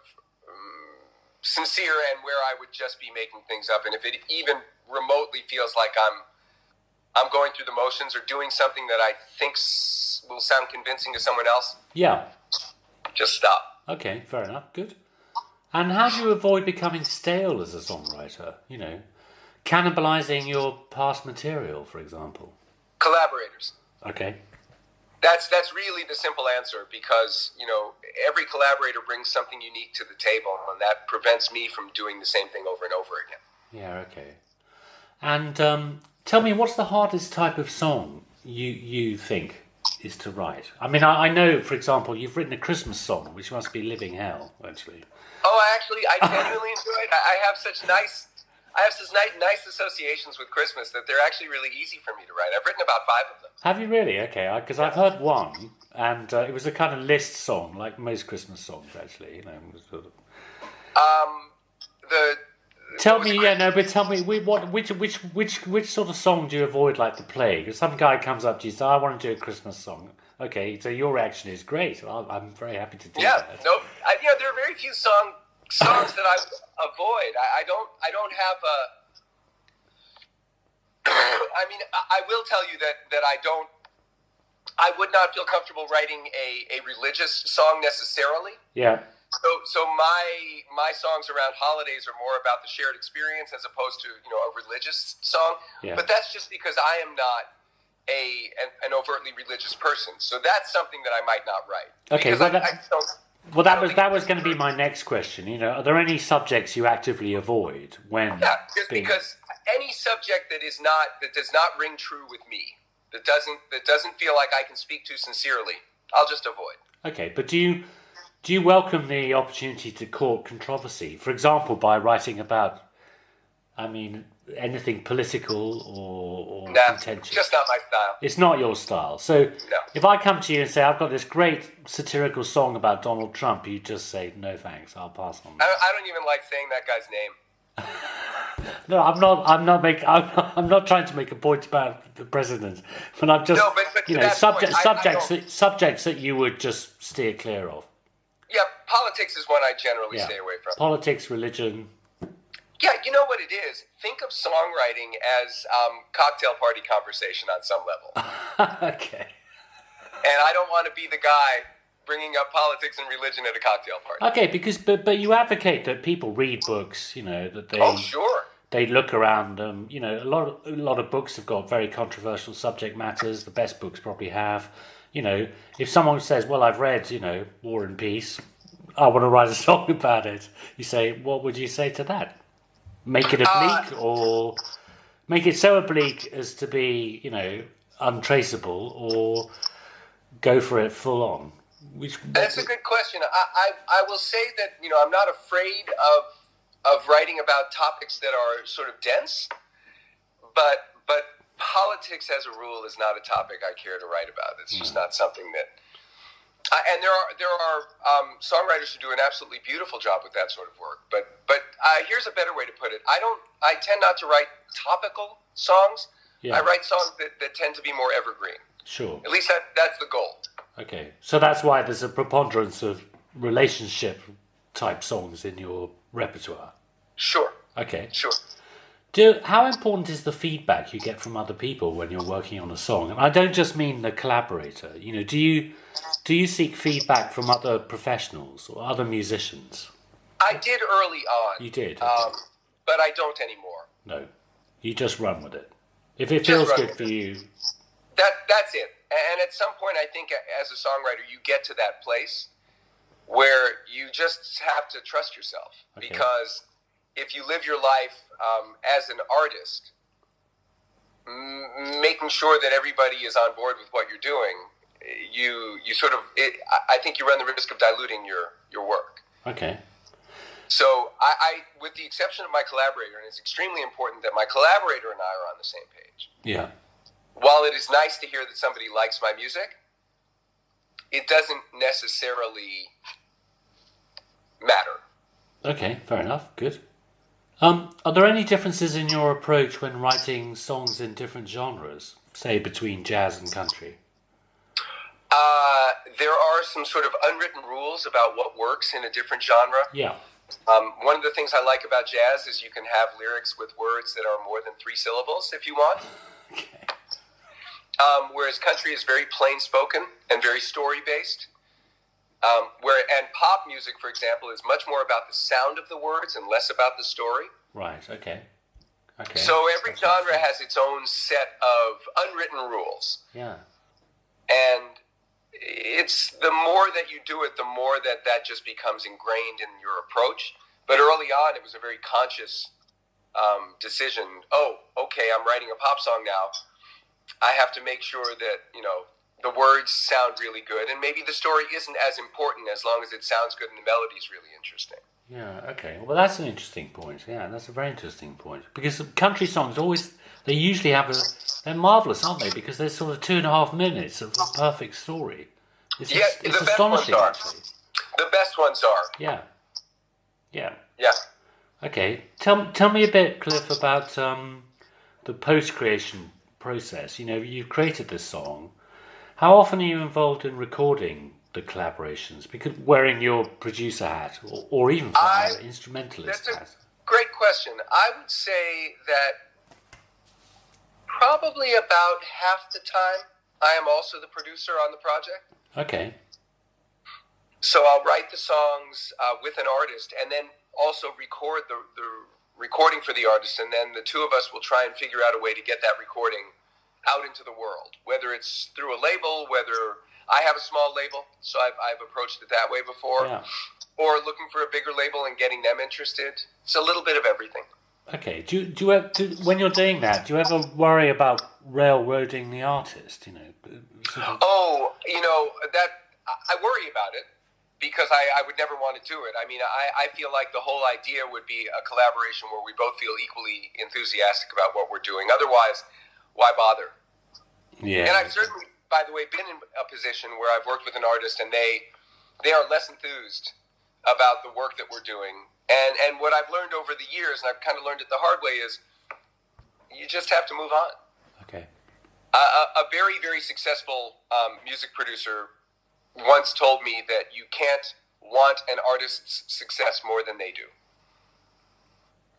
sincere and where I would just be making things up, and if it even remotely feels like I'm going through the motions or doing something that I think will sound convincing to someone else. Yeah. Just stop. Okay, fair enough. Good. And how do you avoid becoming stale as a songwriter? Cannibalizing your past material, for example. Collaborators. Okay. That's really the simple answer, because every collaborator brings something unique to the table, and that prevents me from doing the same thing over and over again. Yeah. Okay. And tell me, what's the hardest type of song you think is to write? I mean, I know, for example, you've written a Christmas song, which must be living hell, actually. Oh, I genuinely enjoy it. I have such nice associations with Christmas that they're actually really easy for me to write. I've written about 5 of them. Have you really? Okay, because I've heard one, and it was a kind of list song, like most Christmas songs, actually. Tell me, which sort of song do you avoid like the plague? If some guy comes up to you and says, I want to do a Christmas song. Okay, so your reaction is great. I'm very happy to do that. Yeah, no, there are very few songs that I avoid. I don't have a... I mean, I will tell you that I would not feel comfortable writing a religious song necessarily. Yeah. So my songs around holidays are more about the shared experience as opposed to a religious song. Yeah. But that's just because I am not an overtly religious person. So that's something that I might not write. Okay. That was going to be my next question. Are there any subjects you actively avoid when? Yeah, because any subject that does not ring true with me, that doesn't feel like I can speak to sincerely, I'll just avoid. Okay, but do you welcome the opportunity to court controversy? For example, by writing about, anything political or contentious? Just not my style. It's not your style. So no. If I come to you and say, I've got this great satirical song about Donald Trump, you just say, no thanks, I'll pass on. I don't even like saying that guy's name. No, I'm not trying to make a point about the president, but I'm just subjects that you would just steer clear of. Yeah, politics is one I generally stay away from. Politics, religion. Yeah, you know what it is? Think of songwriting as cocktail party conversation on some level. Okay. And I don't want to be the guy bringing up politics and religion at a cocktail party. Okay, but you advocate that people read books, that they... Oh, sure. They look around them. A lot of books have got very controversial subject matters. The best books probably have. If someone says, well, I've read, War and Peace, I want to write a song about it. You say, what would you say to that? Make it oblique or Make it so oblique as to be, untraceable, or go for it full on? That's a good question. I will say that I'm not afraid of writing about topics that are sort of dense, but politics as a rule is not a topic I care to write about. It's just not something that. And there are songwriters who do an absolutely beautiful job with that sort of work. But here's a better way to put it. I tend not to write topical songs. Yeah. I write songs that tend to be more evergreen. Sure. At least that's the goal. Okay, so that's why there's a preponderance of relationship type songs in your repertoire. Sure. Okay. Sure. How important is the feedback you get from other people when you're working on a song? And I don't just mean the collaborator. Do you seek feedback from other professionals or other musicians? I did early on. You did? Okay. But I don't anymore. No. You just run with it. If it feels good for you. That's it. And at some point, I think as a songwriter, you get to that place where you just have to trust yourself. Okay. Because if you live your life as an artist, making sure that everybody is on board with what you're doing, I think you run the risk of diluting your work. Okay. So I, with the exception of my collaborator, and it's extremely important that my collaborator and I are on the same page. Yeah. While it is nice to hear that somebody likes my music, it doesn't necessarily matter. Okay, fair enough. Good. Are there any differences in your approach when writing songs in different genres, say between jazz and country? There are some sort of unwritten rules about what works in a different genre. Yeah. One of the things I like about jazz is you can have lyrics with words that are more than 3 syllables if you want. Okay. Whereas country is very plain spoken and very story based. And pop music, for example, is much more about the sound of the words and less about the story. Right. Okay. So every genre has its own set of unwritten rules. Yeah. And it's the more that you do it, the more that just becomes ingrained in your approach. But early on, it was a very conscious decision. Oh, okay, I'm writing a pop song now. I have to make sure that, the words sound really good. And maybe the story isn't as important as long as it sounds good and the melody's really interesting. Yeah, okay. Well, that's an interesting point. Yeah, that's a very interesting point. Because country songs they usually they're marvellous, aren't they? Because they're sort of 2.5 minutes of a perfect story. It's astonishing, actually. The best ones are. Yeah. Yeah. Yeah. Okay. Tell me a bit, Cliff, about the post-creation process. You've created this song. How often are you involved in recording the collaborations? Because wearing your producer hat, or even instrumentalist hat. That's a great question. I would say that probably about half the time I am also the producer on the project. Okay. So I'll write the songs with an artist and then also record the recording for the artist, and then the two of us will try and figure out a way to get that recording out into the world, whether it's through a label, whether I have a small label, so I've approached it that way before, or looking for a bigger label and getting them interested. It's a little bit of everything. Okay. When you're doing that, do you ever worry about railroading the artist? That I worry about it because I would never want to do it. I mean, I feel like the whole idea would be a collaboration where we both feel equally enthusiastic about what we're doing. Otherwise, why bother? Yeah. And I've certainly, by the way, been in a position where I've worked with an artist and they are less enthused about the work that we're doing. And what I've learned over the years, and I've kind of learned it the hard way, is you just have to move on. Okay. A very, very successful music producer once told me that you can't want an artist's success more than they do.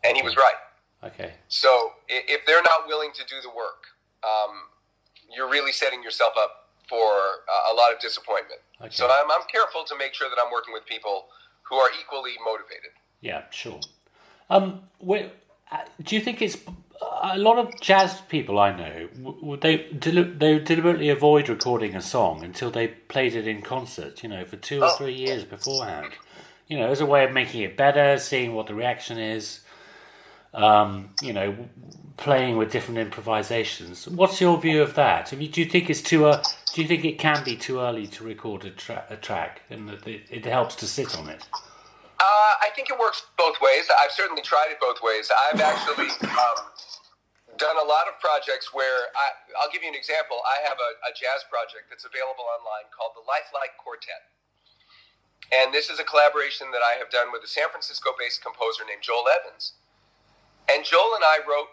And he was right. Okay. So if they're not willing to do the work, you're really setting yourself up for a lot of disappointment. Okay. So I'm careful to make sure that I'm working with people who are equally motivated. Yeah, sure. Do you think it's a lot of jazz people I know? They deliberately avoid recording a song until they played it in concert. For 2 or 3 years beforehand. As a way of making it better, seeing what the reaction is. playing with different improvisations. What's your view of that? I mean, do you think it can be too early to record a track, and that it helps to sit on it? I think it works both ways. I've certainly tried it both ways. I've actually done a lot of projects where I'll give you an example. I have a jazz project that's available online called the Lifeline Quartet. And this is a collaboration that I have done with a San Francisco-based composer named Joel Evans. And Joel and I wrote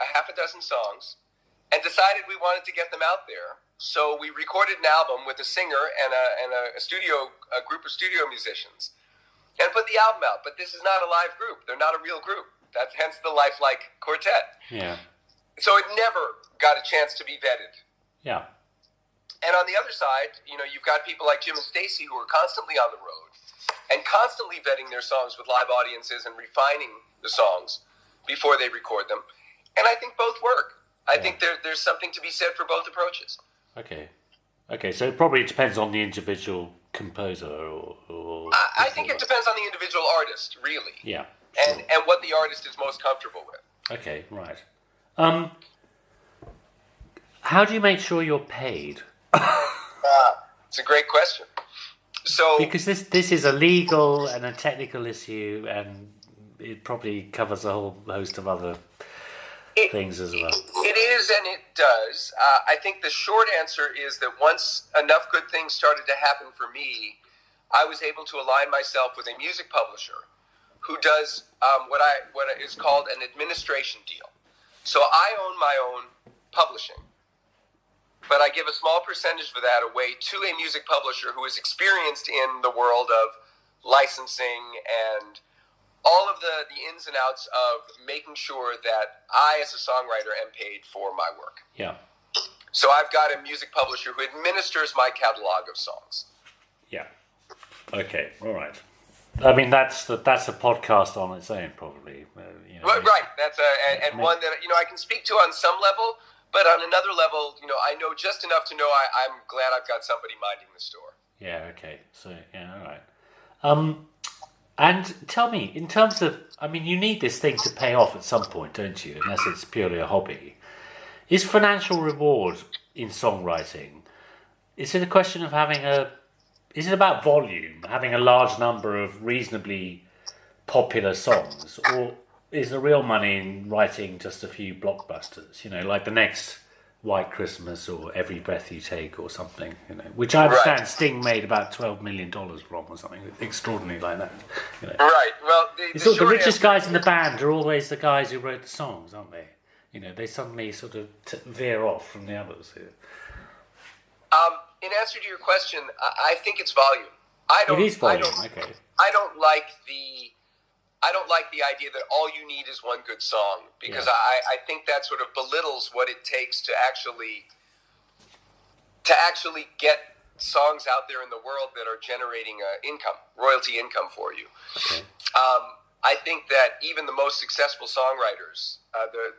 a half a dozen songs and decided we wanted to get them out there. So we recorded an album with a singer and a group of studio musicians and put the album out. But this is not a live group. They're not a real group. That's hence the Lifeline Quartet. Yeah. So it never got a chance to be vetted. Yeah. And on the other side, you've got people like Jim and Stacy who are constantly on the road and constantly vetting their songs with live audiences and refining the songs before they record them. And I think both work. I think there's something to be said for both approaches. Okay. So it probably depends on the individual composer, or I think it depends on the individual artist, really. Yeah. And what the artist is most comfortable with. Okay, right. How do you make sure you're paid? It's a great question. So because this is a legal and a technical issue, and it probably covers a whole host of other things as well. It is, and it does. I think the short answer is that once enough good things started to happen for me, I was able to align myself with a music publisher who does what is called an administration deal. So I own my own publishing, but I give a small percentage for that away to a music publisher who is experienced in the world of licensing and all of the ins and outs of making sure that I, as a songwriter, am paid for my work. Yeah. So I've got a music publisher who administers my catalog of songs. Yeah. Okay. All right. I mean, that's a podcast on its own, probably. Right. That's one that I can speak to on some level, but on another level, I know just enough to know I'm glad I've got somebody minding the store. Yeah. Okay. So all right. And tell me, in terms of, I mean, you need this thing to pay off at some point, don't you? Unless it's purely a hobby. Is financial reward in songwriting? Is it a question of is it about volume, having a large number of reasonably popular songs, or is the real money in writing just a few blockbusters? Like the next White Christmas or Every Breath You Take or something, which I understand Sting made about $12 million from or something extraordinary like that. Right. Well, the richest guys in the band are always the guys who wrote the songs, aren't they? They suddenly sort of veer off from the others here. In answer to your question, I think it's volume. It is volume. Okay. I don't like the idea that all you need is one good song, because I think that sort of belittles what it takes to actually get songs out there in the world that are generating royalty income for you. Okay. I think that even the most successful songwriters,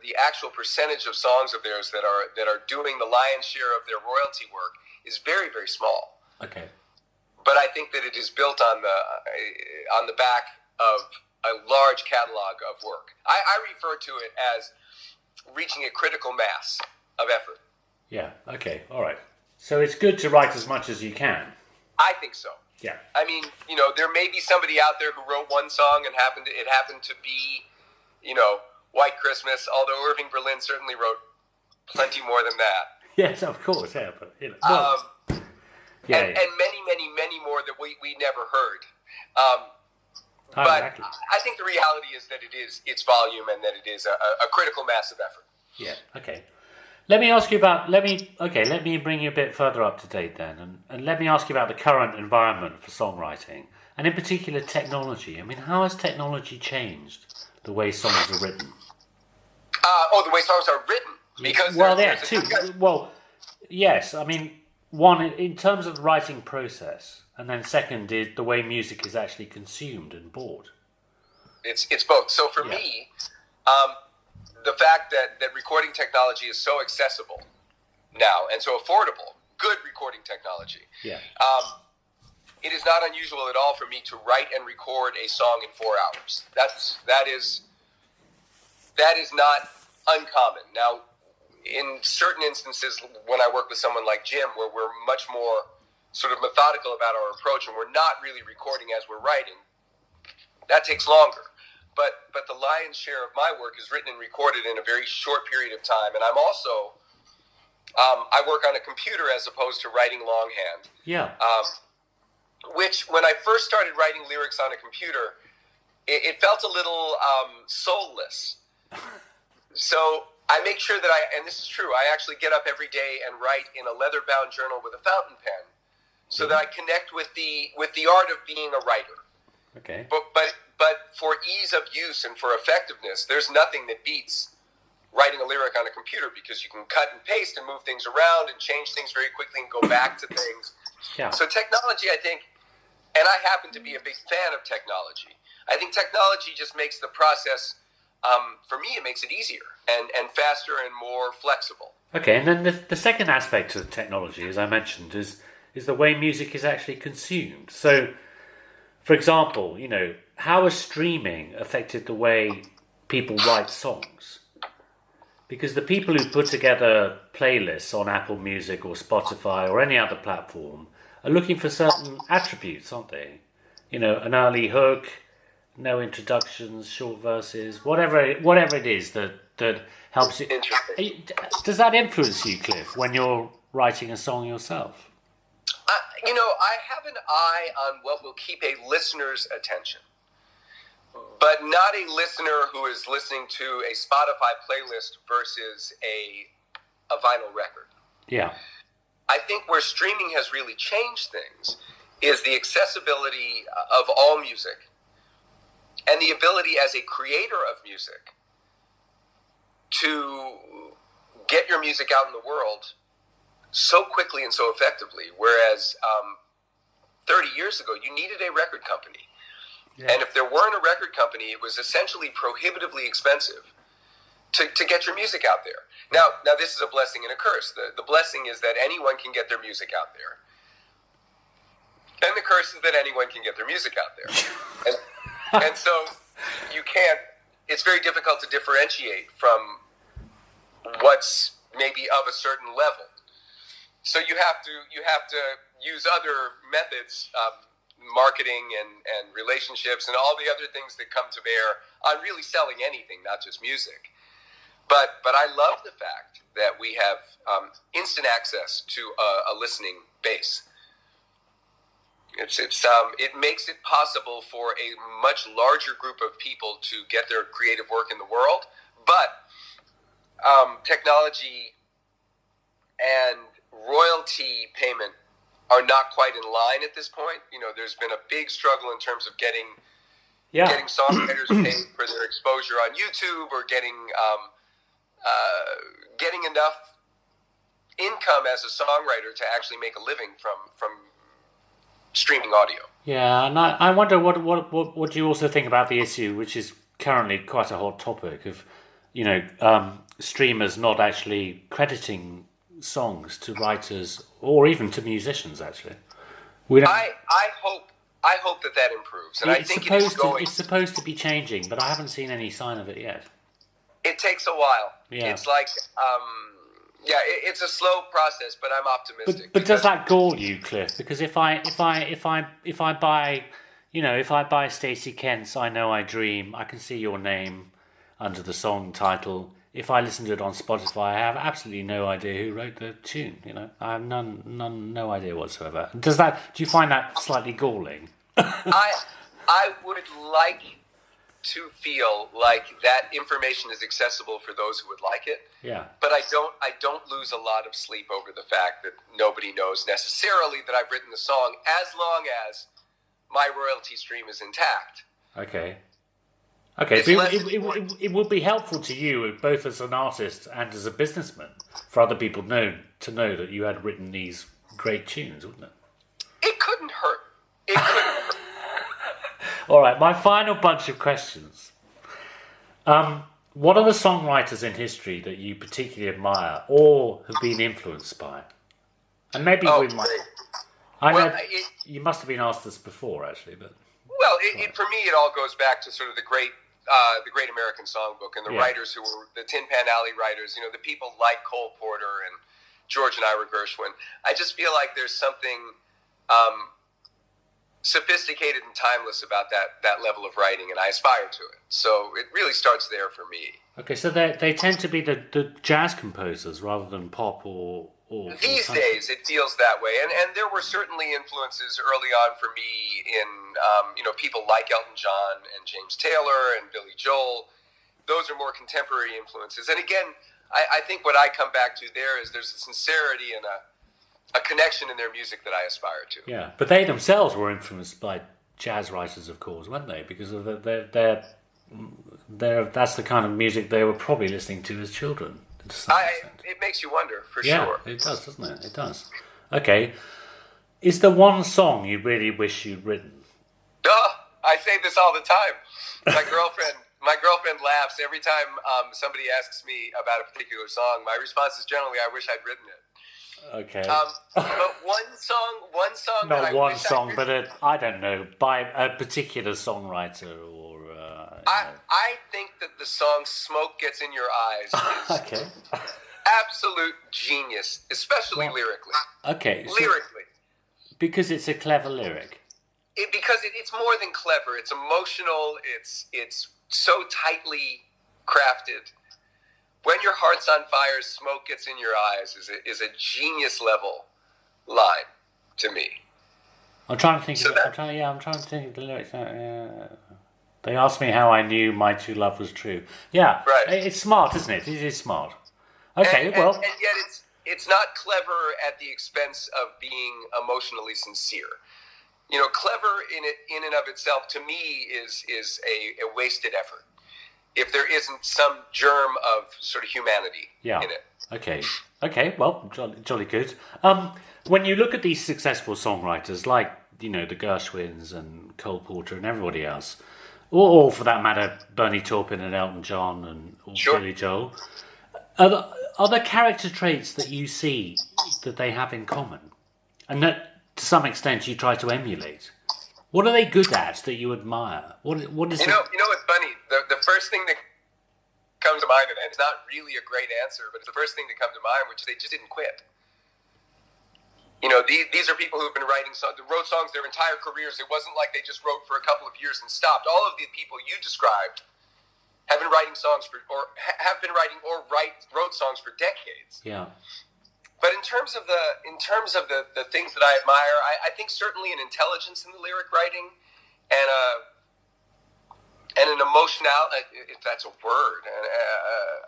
the actual percentage of songs of theirs that are doing the lion's share of their royalty work is very, very small. Okay. But I think that it is built on the back of a large catalog of work. I refer to it as reaching a critical mass of effort. Yeah. Okay. All right. So it's good to write as much as you can. I think so. Yeah. I mean, there may be somebody out there who wrote one song and it happened to be, White Christmas, although Irving Berlin certainly wrote plenty more than that. Yes, of course, yeah. But, and many, many, many more that we never heard. But exactly. I think the reality is that it's volume and that it is a critical mass of effort. Yeah, okay. Let me bring you a bit further up to date then, and let me ask you about the current environment for songwriting, and in particular technology. I mean, how has technology changed the way songs are written? The way songs are written? Because yes. I mean, one, in terms of the writing process, and then second is the way music is actually consumed and bought. It's both. So for me, the fact that recording technology is so accessible now and so affordable, good recording technology. Yeah. It is not unusual at all for me to write and record a song in 4 hours. That is that is not uncommon. Now, in certain instances, when I work with someone like Jim, where we're much more sort of methodical about our approach and we're not really recording as we're writing, that takes longer. But the lion's share of my work is written and recorded in a very short period of time. And I'm also, I work on a computer as opposed to writing longhand. Yeah. Which, when I first started writing lyrics on a computer, it felt a little soulless. So I make sure that and this is true, I actually get up every day and write in a leather-bound journal with a fountain pen so that I connect with the art of being a writer. Okay. But for ease of use and for effectiveness, there's nothing that beats writing a lyric on a computer, because you can cut and paste and move things around and change things very quickly and go back to things. Yeah. So technology, I think, and I happen to be a big fan of technology, I think technology just makes the process, for me, it makes it easier and faster and more flexible. Okay, and then the second aspect of technology, as I mentioned, is the way music is actually consumed. So, for example, how has streaming affected the way people write songs? Because the people who put together playlists on Apple Music or Spotify or any other platform are looking for certain attributes, aren't they? An early hook, no introductions, short verses, whatever it is that helps you. Interesting. Does that influence you, Cliff, when you're writing a song yourself? I have an eye on what will keep a listener's attention, but not a listener who is listening to a Spotify playlist versus a vinyl record. Yeah. I think where streaming has really changed things is the accessibility of all music and the ability as a creator of music to get your music out in the world so quickly and so effectively. Whereas 30 years ago, you needed a record company. Yeah. And if there weren't a record company, it was essentially prohibitively expensive to get your music out there. Now this is a blessing and a curse. The blessing is that anyone can get their music out there. And the curse is that anyone can get their music out there. And so it's very difficult to differentiate from what's maybe of a certain level. So you have to use other methods, marketing and relationships and all the other things that come to bear on really selling anything, not just music. But I love the fact that we have instant access to a listening base. It makes it possible for a much larger group of people to get their creative work in the world. But technology and royalty payment are not quite in line at this point. There's been a big struggle in terms of getting songwriters paid for their exposure on YouTube, or getting enough income as a songwriter to actually make a living from streaming audio. Yeah, and I wonder what you also think about the issue, which is currently quite a hot topic, of streamers not actually crediting songs to writers or even to musicians. Actually, I hope that improves, and I think it is going. It's supposed to be changing, but I haven't seen any sign of it yet. It takes a while. Yeah. It's like, it's a slow process, but I'm optimistic. But does that gall you, Cliff? Because if I buy Stacey Kent's "I Know I Dream," I can see your name under the song title. If I listen to it on Spotify, I have absolutely no idea who wrote the tune. I have no idea whatsoever. Do you find that slightly galling? I would like to feel like that information is accessible for those who would like it. Yeah. But I don't lose a lot of sleep over the fact that nobody knows necessarily that I've written the song, as long as my royalty stream is intact. Okay. Okay, it would be helpful to you, both as an artist and as a businessman, for other people to know that you had written these great tunes, wouldn't it? It couldn't hurt. It couldn't hurt. All right, my final bunch of questions. What are the songwriters in history that you particularly admire or have been influenced by? And maybe you must have been asked this before, actually, but. Well, for me, it all goes back to sort of the great the Great American Songbook and the writers who were the Tin Pan Alley writers, the people like Cole Porter and George and Ira Gershwin. I just feel like there's something sophisticated and timeless about that level of writing, and I aspire to it. So it really starts there for me. Okay, so they tend to be the jazz composers rather than pop or these days it feels that way, and there were certainly influences early on for me in people like Elton John and James Taylor and Billy Joel. Those are more contemporary influences, and again, I think what I come back to there is there's a sincerity and a connection in their music that I aspire to. Yeah, but they themselves were influenced by jazz writers, of course, weren't they? Because of that's the kind of music they were probably listening to as children. It makes you wonder, for sure. Yeah, it does, doesn't it? It does. Okay. Is there one song you really wish you'd written? I say this all the time. My girlfriend laughs every time somebody asks me about a particular song. My response is generally, I wish I'd written it. Okay. But one song. Not one song, but I don't know, by a particular songwriter or. I think that the song "Smoke Gets in Your Eyes" is okay. absolute genius, especially lyrically. Okay. Lyrically, because it's a clever lyric. Because it's more than clever. It's emotional. It's so tightly crafted. When your heart's on fire, smoke gets in your eyes is a genius level line to me. I'm trying to think. I'm trying to think of the lyrics. They asked me how I knew my true love was true. Yeah, right. It's smart, isn't it? It is smart. Okay, and yet it's not clever at the expense of being emotionally sincere. Clever in and of itself to me is a wasted effort if there isn't some germ of sort of humanity in it. Okay. Well, jolly good. When you look at these successful songwriters like the Gershwins and Cole Porter and everybody else, or for that matter, Bernie Taupin and Elton John and Billy Joel, are there character traits that you see that they have in common, and that to some extent you try to emulate? What are they good at that you admire? What is it's funny. The first thing that comes to mind, and it's not really a great answer, but it's the first thing that comes to mind, which is they just didn't quit. These are people who've been writing songs, wrote songs their entire careers. It wasn't like they just wrote for a couple of years and stopped. All of the people you described have been writing songs wrote songs for decades. Yeah. But in terms of the things that I admire, I think certainly an intelligence in the lyric writing and an emotionality, if that's a word,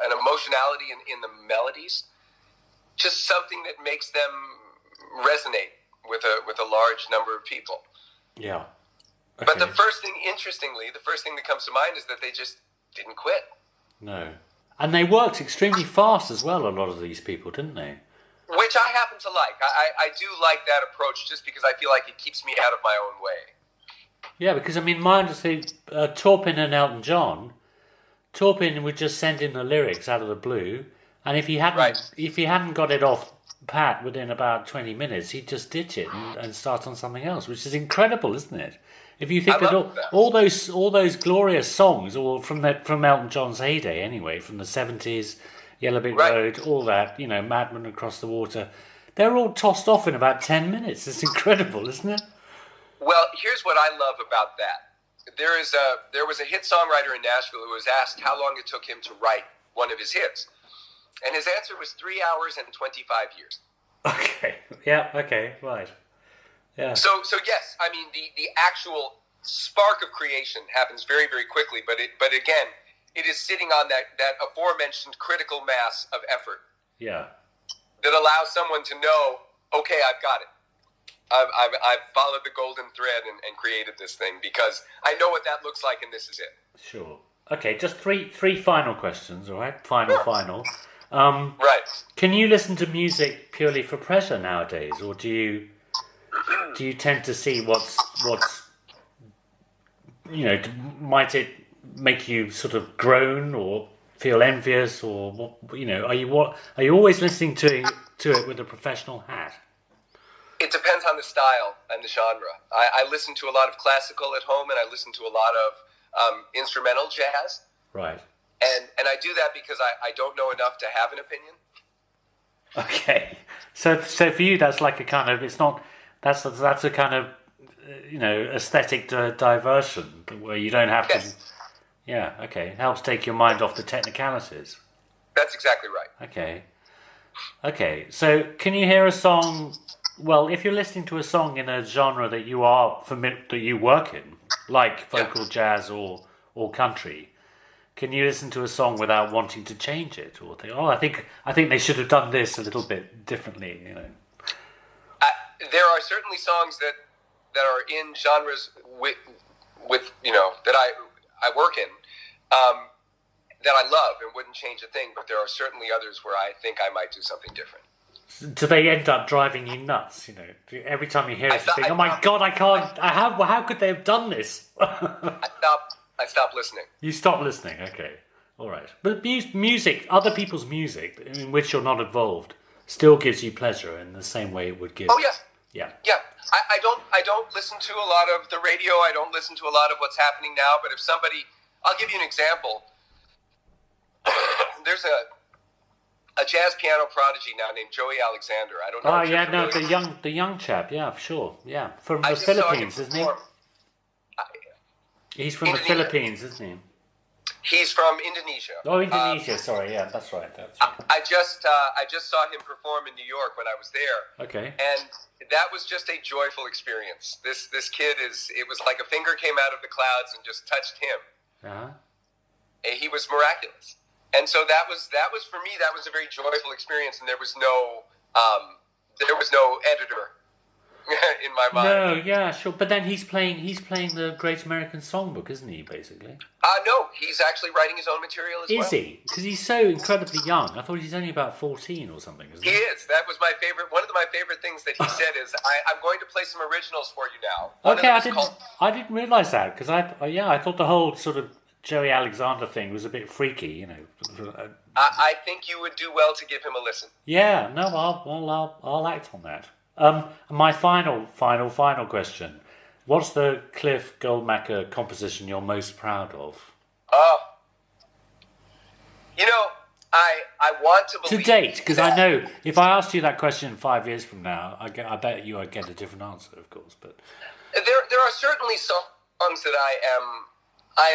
an emotionality in the melodies, just something that makes them resonate with a large number of people. Yeah. Okay. But the first thing that comes to mind is that they just didn't quit. No. And they worked extremely fast as well, a lot of these people, didn't they? Which I happen to like. I do like that approach just because I feel like it keeps me out of my own way. Yeah, because my understanding, Taupin and Elton John, Taupin would just send in the lyrics out of the blue, and if he hadn't got it off pat within about 20 minutes, he'd just ditch it and start on something else, which is incredible, isn't it? If you think that all those glorious songs, or from Elton John's heyday anyway, from the 70s, Yellow Brick Road, all that, Madman Across the Water, they're all tossed off in about 10 minutes. It's incredible, isn't it? Well, here's what I love about that. There was a hit songwriter in Nashville who was asked how long it took him to write one of his hits. And his answer was 3 hours and 25 years. Okay. Yeah, okay, right. Yeah. So yes, I mean the actual spark of creation happens very, very quickly, but again, it is sitting on that aforementioned critical mass of effort. Yeah. That allows someone to know, okay, I've got it. I've followed the golden thread and created this thing because I know what that looks like, and this is it. Sure. Okay, just three final questions, all right? Final. Right. Can you listen to music purely for pleasure nowadays, or do you tend to see what's might it make you sort of groan or feel envious, or are you always listening to it with a professional hat? It depends on the style and the genre. I listen to a lot of classical at home, and I listen to a lot of instrumental jazz. Right. And I do that because I don't know enough to have an opinion. Okay. So for you, that's like a kind of, it's not, that's a kind of, aesthetic diversion where you don't have to. Yeah, okay. It helps take your mind off the technicalities. That's exactly right. Okay. So can you hear a song? Well, if you're listening to a song in a genre that you are familiar, that you work in, like vocal jazz or country, can you listen to a song without wanting to change it or think, I think they should have done this a little bit differently? There are certainly songs that are in genres with that I work in that I love and wouldn't change a thing. But there are certainly others where I think I might do something different. Do they end up driving you nuts? Every time you hear it, you think, "Oh my God, I can't! How could they have done this?" I stopped listening. You stop listening, okay, all right. But music, other people's music, in which you're not involved, still gives you pleasure in the same way it would give. Oh yeah. Yeah. I don't listen to a lot of the radio. I don't listen to a lot of what's happening now. But if somebody, I'll give you an example. There's a jazz piano prodigy now named Joey Alexander. I don't know. Oh yeah, no, the young chap. Yeah, sure. Yeah, from the Philippines, isn't he? He's from Indonesia. The Philippines, isn't he? He's from Indonesia. Oh, Indonesia. Sorry, yeah, that's right. I just saw him perform in New York when I was there. Okay. And that was just a joyful experience. This kid it was like a finger came out of the clouds and just touched him. Uh-huh. He was miraculous. And so that was for me, that was a very joyful experience, and there was no editor in my mind. No, yeah, sure. But then he's playing the Great American Songbook, isn't he, basically? No, he's actually writing his own material as well. Is he? Because he's so incredibly young. I thought he's only about 14 or something, isn't he? He is. That was my favorite. One of my favorite things that he said is, I'm going to play some originals for you now. Okay, I didn't realise that, because I thought the whole sort of Joey Alexander thing was a bit freaky, I think you would do well to give him a listen. Yeah, no, I'll act on that. My final question: what's the Cliff Goldmacher composition you're most proud of? I want to believe to date, because I know if I asked you that question 5 years from now, I bet I'd get a different answer, of course. But there are certainly songs that I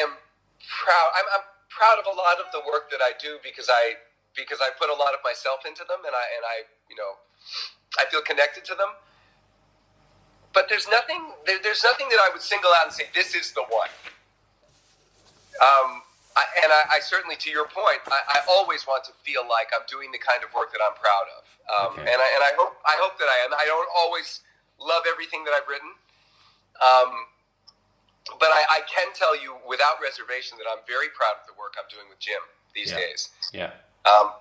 am proud. I'm proud of a lot of the work that I do because I put a lot of myself into them, and I feel connected to them. But there's nothing that I would single out and say this is the one. I certainly, to your point, I always want to feel like I'm doing the kind of work that I'm proud of, Okay. and I hope that I am. I don't always love everything that I've written, but I can tell you without reservation that I'm very proud of the work I'm doing with Jim these days. Yeah.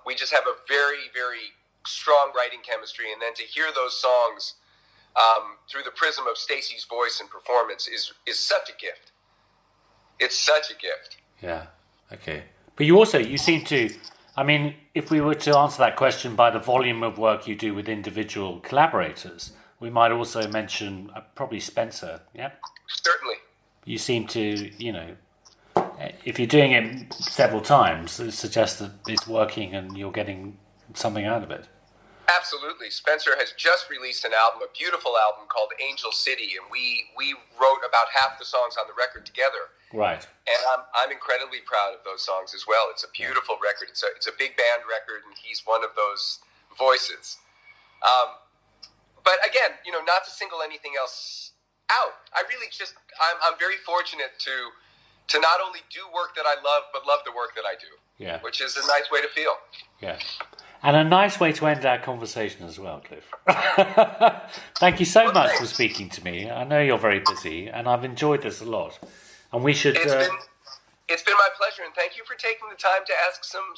We just have a very, very strong writing chemistry, and then to hear those songs through the prism of Stacey's voice and performance is such a gift. It's such a gift. Yeah. Okay. But you seem to, I mean, if we were to answer that question by the volume of work you do with individual collaborators, we might also mention probably Spencer, yeah? Certainly. You seem to, if you're doing it several times, it suggests that it's working and you're getting something out of it. Absolutely. Spencer has just released an album, a beautiful album called Angel City, and we wrote about half the songs on the record together. Right. And I'm incredibly proud of those songs as well. It's a beautiful record. It's a big band record, and he's one of those voices. But again, not to single anything else out. I really I'm very fortunate to not only do work that I love, but love the work that I do. Yeah. Which is a nice way to feel. Yeah. And a nice way to end our conversation as well, Cliff. Thank you so much for speaking to me. I know you're very busy, and I've enjoyed this a lot. And we should. It's been my pleasure, and thank you for taking the time to ask some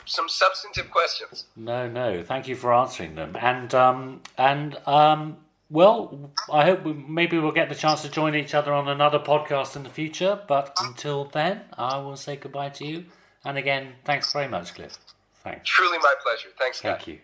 substantive questions. No. Thank you for answering them. Well, I hope maybe we'll get the chance to join each other on another podcast in the future. But until then, I will say goodbye to you. And again, thanks very much, Cliff. Thanks. Truly my pleasure. Thanks, Scott. Thank you.